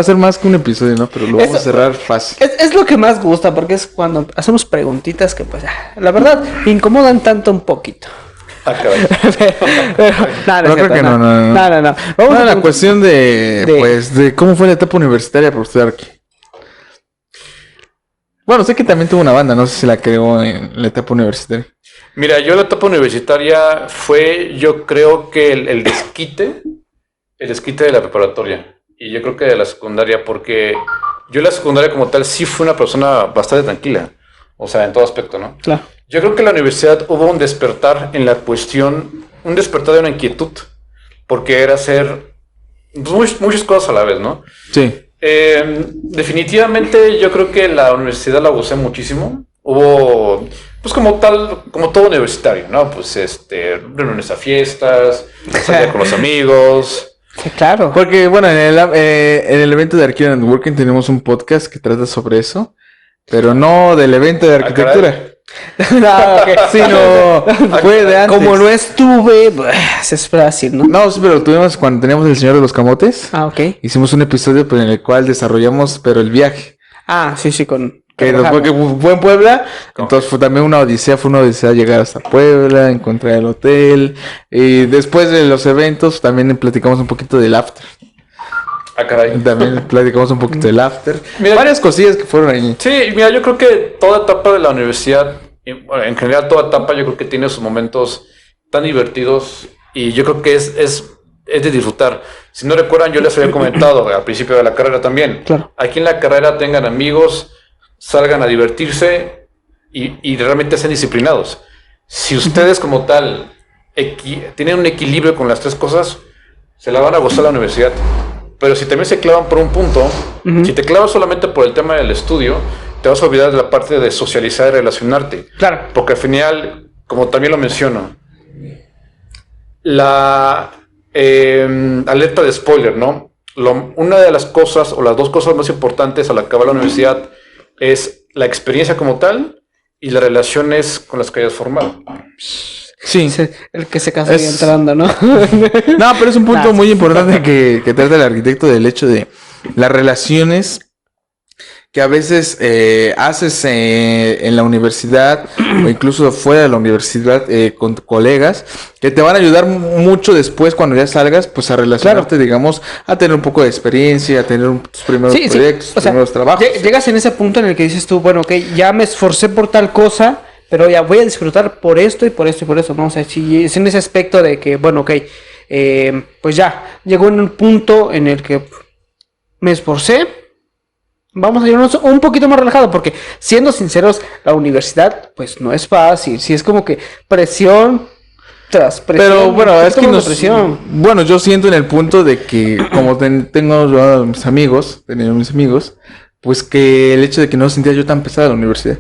ser más que un episodio, ¿no? Pero lo vamos a cerrar fácil. Es lo que más gusta, porque es cuando hacemos preguntitas que pues, la verdad, incomodan tanto un poquito. Pero creo que no. Vamos a la cuestión de cómo fue la etapa universitaria para usted aquí. Bueno, sé que también tuvo una banda, no sé si la creó en la etapa universitaria. Mira, yo la etapa universitaria fue, yo creo que el desquite de la preparatoria. Y yo creo que de la secundaria, porque yo en la secundaria como tal sí fui una persona bastante tranquila. O sea, en todo aspecto, ¿no? Claro. Yo creo que en la universidad hubo un despertar en la cuestión, un despertar de una inquietud. Porque era hacer muchas cosas a la vez, ¿no? Sí. Definitivamente yo creo que la universidad la gocé muchísimo. Hubo, pues como todo universitario, ¿no? Pues reuniones a fiestas, salía con los amigos. Sí, claro. Porque, bueno, en el evento de Architecture Networking tenemos un podcast que trata sobre eso, pero no del evento de arquitectura. No, okay. Sino fue de antes. Como no estuve, pues, es fácil, ¿no? No, sí, pero tuvimos cuando teníamos El Señor de los Camotes. Ah, ok. Hicimos un episodio en el cual desarrollamos, pero el viaje. Ah, sí, con... Que fue en Puebla, entonces fue también una odisea llegar hasta Puebla, encontrar el hotel, y después de los eventos también platicamos un poquito del after. Ah, caray. También platicamos un poquito del after. Mira, varias cosillas que fueron ahí. Sí, mira, yo creo que toda etapa de la universidad, en general toda etapa, yo creo que tiene sus momentos tan divertidos y yo creo que es de disfrutar. Si no recuerdan, yo les había comentado al principio de la carrera también. Claro. Aquí en la carrera tengan amigos, salgan a divertirse y realmente sean disciplinados. Si ustedes como tal tienen un equilibrio con las tres cosas, se la van a gozar la universidad. Pero si también se clavan por un punto, si te clavas solamente por el tema del estudio, te vas a olvidar de la parte de socializar y relacionarte. Claro. Porque al final, como también lo menciono, la alerta de spoiler, ¿no? Una de las cosas o las dos cosas más importantes al acabar la universidad es la experiencia como tal y las relaciones con las que hayas formado. Sí. El que se casa ahí entrando, ¿no? No, pero es un punto muy importante que trata el arquitecto del hecho de las relaciones que a veces haces en la universidad o incluso fuera de la universidad con colegas que te van a ayudar mucho después cuando ya salgas, pues a relacionarte, digamos, a tener un poco de experiencia, a tener tus primeros proyectos, tus primeros trabajos. Llegas en ese punto en el que dices tú, bueno, ok, ya me esforcé por tal cosa, pero ya voy a disfrutar por esto y por esto y por eso, ¿no? O sea, si es en ese aspecto de que, bueno, ok, pues ya, llegó en un punto en el que me esforcé, vamos a irnos un poquito más relajado, porque siendo sinceros, la universidad, pues no es fácil, si es como que presión tras presión. Pero bueno, es que presión. Bueno, yo siento en el punto de que como tengo yo a mis amigos, pues que el hecho de que no sentía yo tan pesada la universidad.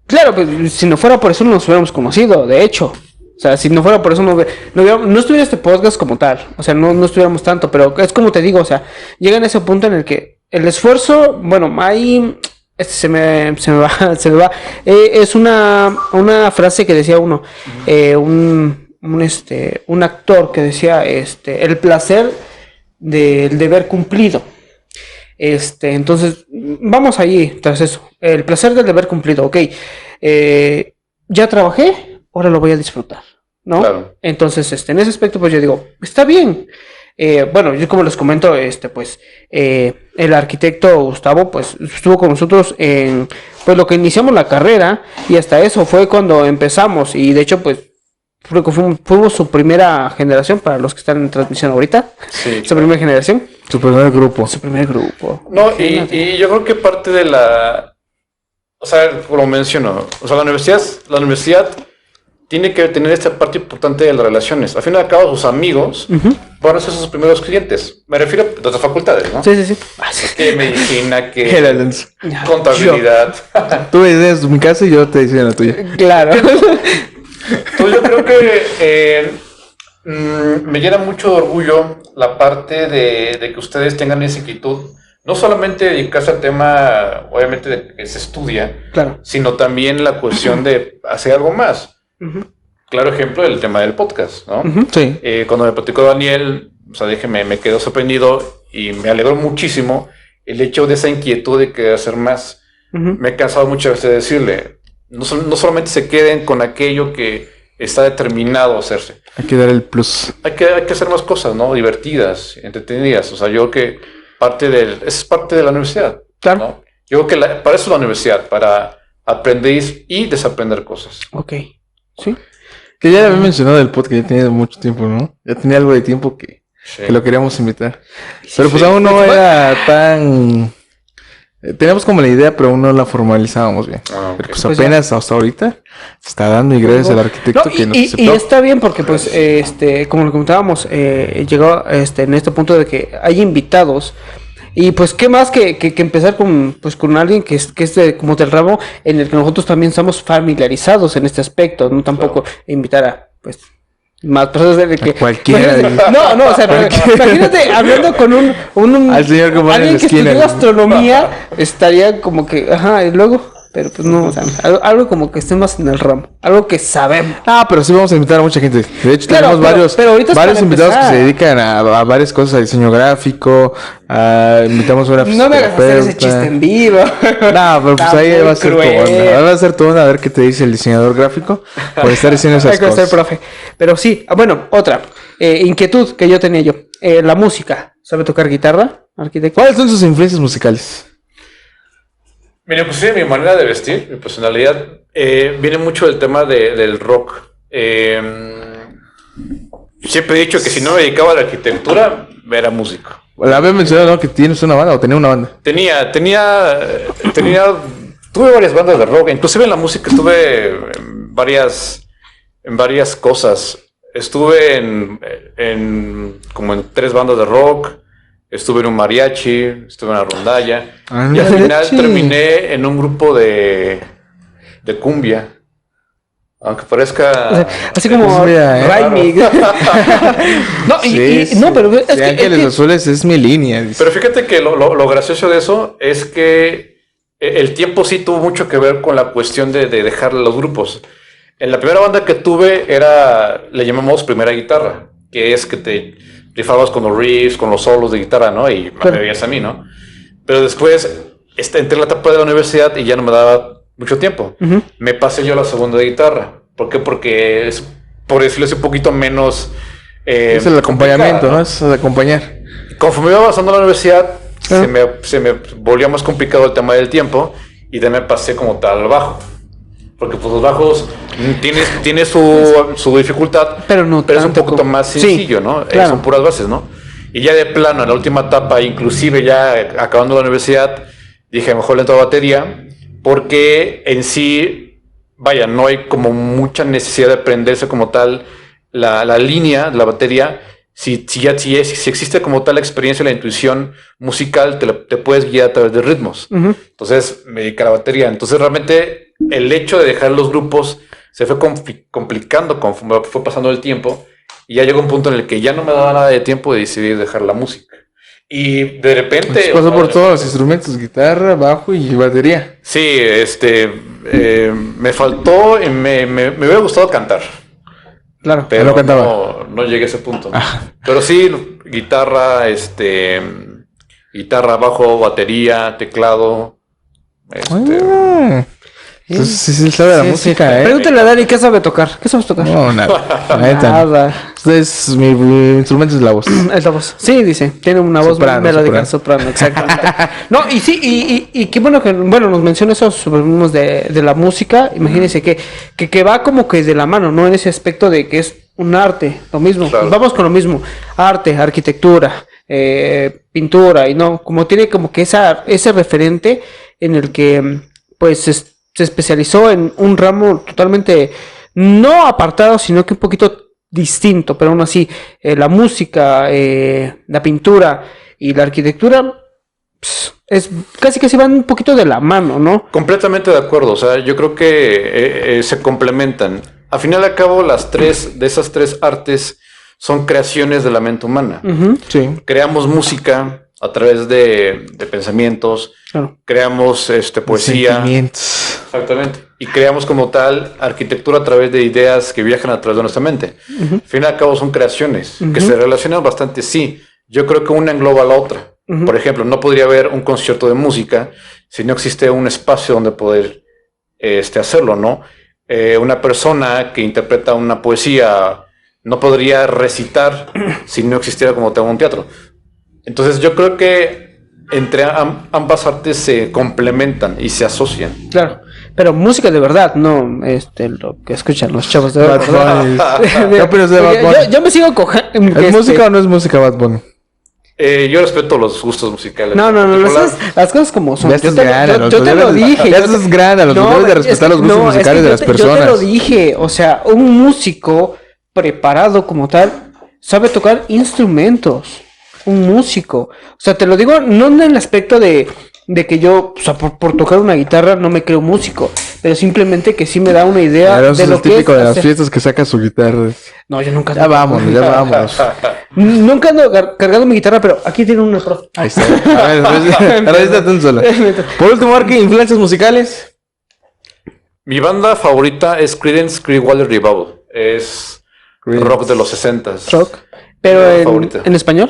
Claro, pues si no fuera por eso no nos hubiéramos conocido, de hecho. O sea, si no fuera por eso no estuviera este podcast como tal. O sea, no estuviéramos tanto, pero es como te digo, o sea, llega en ese punto en el que el esfuerzo, bueno, ahí se me va. Es una frase que decía un actor que decía, el placer del deber cumplido. Entonces, vamos allí tras eso. El placer del deber cumplido, ok. Ya trabajé, ahora lo voy a disfrutar, ¿no? Claro. Entonces, en ese aspecto, pues yo digo, está bien. Bueno, yo como les comento, el arquitecto Gustavo, pues, estuvo con nosotros en, pues, lo que iniciamos la carrera, y hasta eso fue cuando empezamos, y de hecho, pues, fuimos su primera generación, para los que están en transmisión ahorita, Sí. su primera generación. Su primer grupo. Su primer grupo. No, y yo creo que parte de o sea, como menciono, o sea, la universidad tiene que tener esta parte importante de las relaciones. Al fin y al cabo, sus amigos van a ser sus primeros clientes. Me refiero a otras facultades, ¿no? Sí. Que medicina, que Hélens. contabilidad. Tú me dices mi casa y yo te decía la tuya. Claro. Pues yo creo que me llena mucho de orgullo la parte de que ustedes tengan esa inquietud. No solamente dedicarse al tema, obviamente, de que se estudia, Claro. sino también la cuestión de hacer algo más. Claro ejemplo, el tema del podcast, ¿no? Sí. Cuando me platicó Daniel, o sea, me quedó sorprendido y me alegró muchísimo el hecho de esa inquietud de querer hacer más. Me he cansado muchas veces de decirle, no solamente se queden con aquello que está determinado a hacerse. Hay que dar el plus. Hay que hacer más cosas, ¿no? Divertidas, entretenidas. O sea, yo creo que es parte de la universidad. Claro. ¿no? Yo creo que para eso es la universidad, para aprender y desaprender cosas. Ok. Sí. Que ya había mencionado el podcast, ya tenía mucho tiempo, ¿no? Ya tenía algo de tiempo que lo queríamos invitar. Pero pues aún no era tan... Teníamos como la idea, pero aún no la formalizábamos bien. Ah, ok. Pero pues apenas hasta ahorita se está dando, y gracias al arquitecto que nos aceptó. Y está bien porque, pues, como lo comentábamos, llegó en este punto de que hay invitados Y pues qué más que empezar con alguien que es como del ramo en el que nosotros también estamos familiarizados en este aspecto, no tampoco invitar a pues más personas de que cualquiera. no, o sea, pero imagínate hablando con un al señor que pone en la alguien que esquina. estudió astronomía, estaría como que, ajá, y luego, pero pues no, o sea, algo como que esté más en el ramo, algo que sabemos. Pero sí vamos a invitar a mucha gente. De hecho, Claro, tenemos pero ahorita es varios para invitados empezar. que se dedican a varias cosas, a diseño gráfico, invitamos a una No me hagas hacer ese fisioterapeuta. chiste en vivo. No, pero pues Está ahí muy va a ser tu cruel. onda. Ahora va a ser tu onda a ver qué te dice el diseñador gráfico por estar diciendo esas Hay que ser cosas. profe. Pero sí, bueno, otra inquietud que yo tenía yo. La música. ¿Sabe tocar guitarra, arquitecto? ¿Cuáles son sus influencias musicales? Mira, pues sí, mi manera de vestir, mi personalidad, viene mucho del tema del rock. Siempre he dicho que si no me dedicaba a la arquitectura, era músico. La había mencionado, ¿no? Que tienes una banda o tenía una banda. Tuve varias bandas de rock, inclusive en la música estuve en varias cosas. Estuve como en 3 bandas de rock, estuve en un mariachi, estuve en una rondalla, y al final Mariachi. terminé en un grupo de cumbia. Aunque parezca... Así como Pues mira, Raimi. No, no, pero es sí, que, Ángeles Azules es mi línea. Dice. Pero fíjate que lo gracioso de eso es que el tiempo sí tuvo mucho que ver con la cuestión de dejar los grupos. En la primera banda que tuve le llamamos primera guitarra, que es que te rifabas con los riffs, con los solos de guitarra, ¿no? Y me veías a mí, ¿no? Pero después entré en la etapa de la universidad y ya no me daba mucho tiempo. Me pasé yo a la segunda de guitarra. ¿Por qué? Porque es, por decirlo así, un poquito menos... Es el acompañamiento, complicada, ¿no? Es el acompañar. Conforme iba avanzando en la universidad, se me volvió más complicado el tema del tiempo y de me pasé como tal al bajo. Porque pues los bajos tiene su dificultad, pero no es un tanto poquito como- más Sí, sencillo, ¿no? claro. Son puras bases, ¿no? Y ya de plano, en la última etapa, inclusive ya acabando la universidad, dije, mejor le entro a batería, porque en sí, vaya, no hay como mucha necesidad de aprenderse como tal la línea de la batería. Si existe como tal la experiencia y la intuición musical, te puedes guiar a través de ritmos. Entonces me dediqué a la batería. Entonces realmente el hecho de dejar los grupos se fue complicando conforme fue pasando el tiempo. Y ya llegó un punto en el que ya no me daba nada de tiempo de decidir dejar la música. Y de repente... Pues pasó por todos los instrumentos, guitarra, bajo y batería. Sí, me faltó, me hubiera gustado cantar. Claro. Pero no cantaba. no llegué a ese punto. Pero sí, guitarra, bajo, batería, teclado. Entonces sí sabe la música, ¿eh? Pregúntale a Dani qué sabe tocar. ¿Qué sabes tocar? No, nada. La neta. Nada. Entonces, mi instrumento es la voz. Es la voz. Sí, dice. Tiene una voz Soprano, melódica, soprano, exactamente. No, y sí, y qué bueno que, nos menciona eso sobre de la música. Imagínense que va como que de la mano, ¿no? En ese aspecto de que es un arte, lo mismo. Claro. Vamos con lo mismo. Arte, arquitectura, pintura, y no, como tiene como que ese referente en el que, pues, se especializó en un ramo totalmente no apartado, sino que un poquito distinto, pero aún así, la música, la pintura y la arquitectura es casi van un poquito de la mano, ¿no? Completamente de acuerdo. O sea, yo creo que se complementan. Al final y al cabo, esas tres artes son creaciones de la mente humana. Sí. Creamos música a través de pensamientos, Claro. creamos poesía. Sentimientos. Exactamente. Y creamos como tal arquitectura a través de ideas que viajan a través de nuestra mente. Al fin y al cabo son creaciones que se relacionan bastante, sí. Yo creo que una engloba a la otra. Por ejemplo, no podría haber un concierto de música si no existe un espacio donde poder hacerlo, ¿no? Una persona que interpreta una poesía no podría recitar si no existiera como tal un teatro. Entonces yo creo que entre ambas artes se complementan y se asocian. Claro, pero música de verdad, no lo que escuchan los chavos de Bad verdad. Bunny. ¿Qué opinas de Bad Bunny? Yo me sigo cogiendo. ¿Es música o no es música Bad Bunny? Yo respeto los gustos musicales. No, Particular- las cosas como son. Ya Yo estás te, grande, yo- yo te lo dije. Ya yo estás te- grande, los debes de es respetar que- los gustos no, es que musicales de las Yo te personas. lo dije, o sea, un músico preparado como tal sabe tocar instrumentos. un músico. O sea, te lo digo no en el aspecto de que yo, o sea, por tocar una guitarra no me creo músico, pero simplemente que sí me da una idea Claro, de es lo el que es típico de las hacer- fiestas que saca su guitarra. No, yo nunca. Ya vámonos, ya vámonos. Nunca ando cargando mi guitarra, pero aquí tiene una pro. Ahí está. A ver, resístate un solo. Por último, Arqui, influencias musicales. Mi banda favorita es Creedence Clearwater Revival. Es rock de los 60s. Rock. Pero Mi favorita. en español.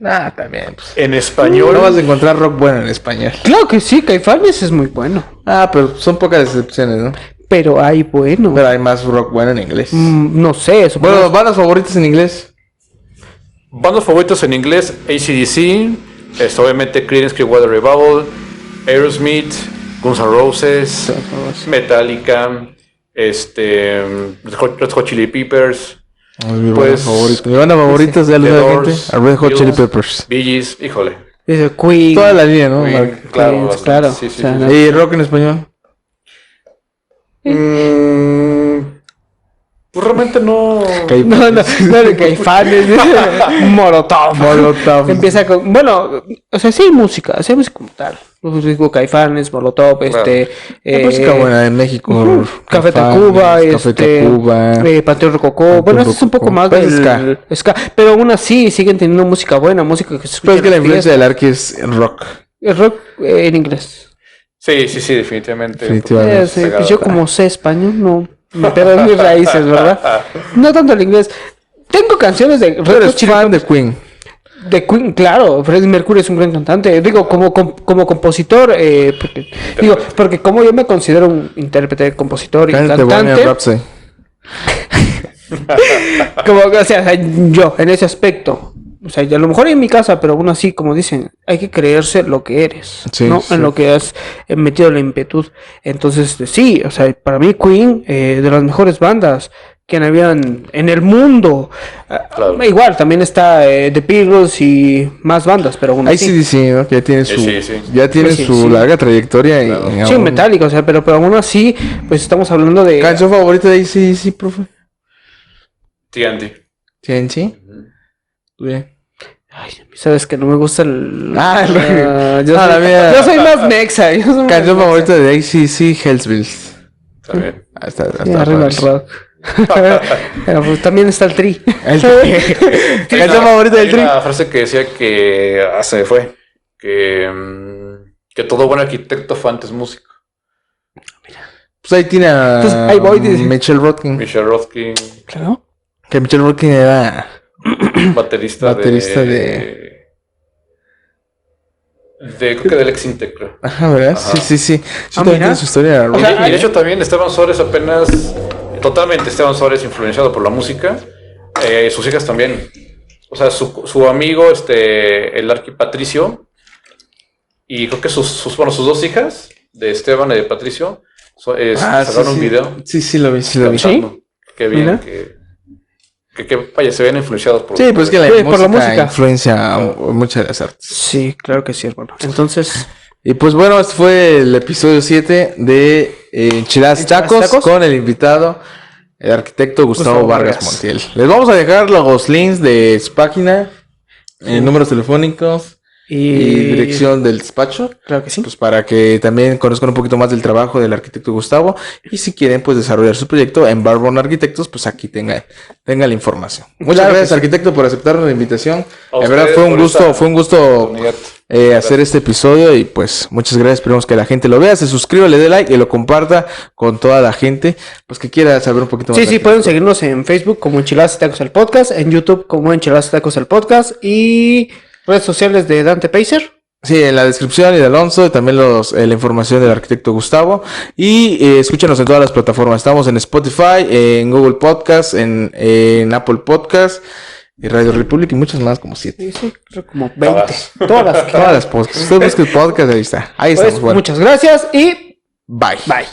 Ah, también. Pues. En español. No vas a encontrar rock bueno en español. Claro que sí, Caifanes es muy bueno. Ah, pero son pocas excepciones, ¿no? Pero hay bueno. Pero hay más rock bueno en inglés. No sé, supongo. Bueno, bandas favoritas en inglés. Bandas favoritas en inglés: AC/DC, obviamente Creedence Clearwater Revival, Aerosmith, Guns N' Roses, Metallica, Red Hot Chili Peppers, Mi Pues, banda favorita. Mi banda favorita es de The la Doors, gente. A Red Hot Chili Beatles, Peppers. Bee Gees, híjole. Dice Queen. Toda la línea, ¿no? Queen, claro, Queen, bastante. claro. Sí, sí, O sea, sí, no- sí. ¿Y rock en español? Pues realmente no. No, de Caifanes, Molotov. Molotov. Empieza con, bueno, o sea, sí hay música como tal. Digo Caifanes, Molotov, La música buena en México. Café Caifanes, Tacuba, Café Tacuba. Panteón Rococó. Panteón Bueno, eso es un poco Rococó. más Pero del es ska. ska. Pero aún así siguen teniendo música buena, música que se escucha. Pero es que la en las influencia fiestas. del Arqui es rock. El rock en inglés. Sí, sí, sí, definitivamente. Definitivamente. Sí, pues yo como sé español, no me pierdo en mis raíces, ¿verdad? No tanto el inglés. Tengo canciones de Tú Red Hot eres Chili fan de Queen. de Queen, claro. Freddie Mercury es un gran cantante. Digo, como compositor, porque como yo me considero un intérprete, compositor y Cállate, Bohemian cantante, Rhapsody. como, o sea, yo en ese aspecto, o sea, a lo mejor en mi casa, pero aún así, como dicen, hay que creerse lo que eres, Sí, ¿no? sí. En lo que has metido la impetud. Entonces, sí, o sea, para mí Queen, de las mejores bandas que habían en el mundo. Claro. Igual, también está The Beatles y más bandas, pero aún así. AC/DC, ¿no? Que ya tiene su, Sí, sí. ya tiene Sí, su sí. larga trayectoria. Claro. Y Sí, aún- Metallica, o sea, pero aún así, pues estamos hablando de... ¿Canción favorita de AC/DC, profe? TNT. ¿TNT? Bien. Ay, sabes que no me gusta el... yo, Ah, soy, la mía. yo soy más mexa. Yo soy más Canción mexa. favorita de AC/DC, Hellsbills. También. Ah, está Sí, arriba el padre. rock. Pero pues también está el Tri. Canción favorita del Hay Tri. una frase que decía que se me fue. Que todo buen arquitecto fue antes músico. Pues ahí tiene a Pues ahí voy, dice. Michelle Rodkin. Michelle Rodkin, Claro. Que Michelle Rodkin era baterista Baterista creo que del Exintec, creo. Ajá, ¿verdad? Ajá. Sí, sí, sí. Sí, Ah, también mira. tiene su historia. O sea, Y de hecho también Esteban Suárez apenas, totalmente Esteban Suárez influenciado por la música, sus hijas también. O sea, su amigo, el Arqui Patricio, y creo que sus dos hijas, de Esteban y de Patricio, sacaron un video. Sí, sí, lo vi, sí lo vi. cantando. Qué bien, Mira. vaya, se ven influenciados por... Sí, pues que la Sí, música, por la música. influencia a muchas de las artes. Sí, claro que sí, hermano. Entonces, Y pues bueno, este fue el episodio 7 de Enchiladas y Tacos, Tacos. con el invitado, el arquitecto Gustavo Vargas Vargas. Montiel. Les vamos a dejar los links de su página, números telefónicos y dirección del despacho. Claro que sí. Pues para que también conozcan un poquito más del trabajo del arquitecto Gustavo. Y si quieren pues desarrollar su proyecto en Barbon Arquitectos, pues aquí tenga la información. Muchas Claro que gracias, sí. arquitecto, por aceptar la invitación. A En verdad ustedes fue un por gusto, esta fue un gusto oportunidad. hacer este episodio. Y pues muchas gracias. Esperemos que la gente lo vea, se suscriba, le dé like y lo comparta con toda la gente pues que quiera saber un poquito más. Sí, de sí, pueden arquitectura. seguirnos en Facebook como Enchiladas y Tacos el Podcast, en YouTube como Enchiladas y Tacos el Podcast y redes sociales de Dante Pacer. Sí, en la descripción y de Alonso, y también la información del arquitecto Gustavo. Y escúchenos en todas las plataformas. Estamos en Spotify, en Google Podcast, en Apple Podcast, y Radio Republic y muchas más, como 7. Sí, sí, creo como 20. Todas. Todas las que Todas las podcasts. Usted busca el podcast, ahí está. Ahí Pues, estamos. Bueno, muchas gracias y bye. bye.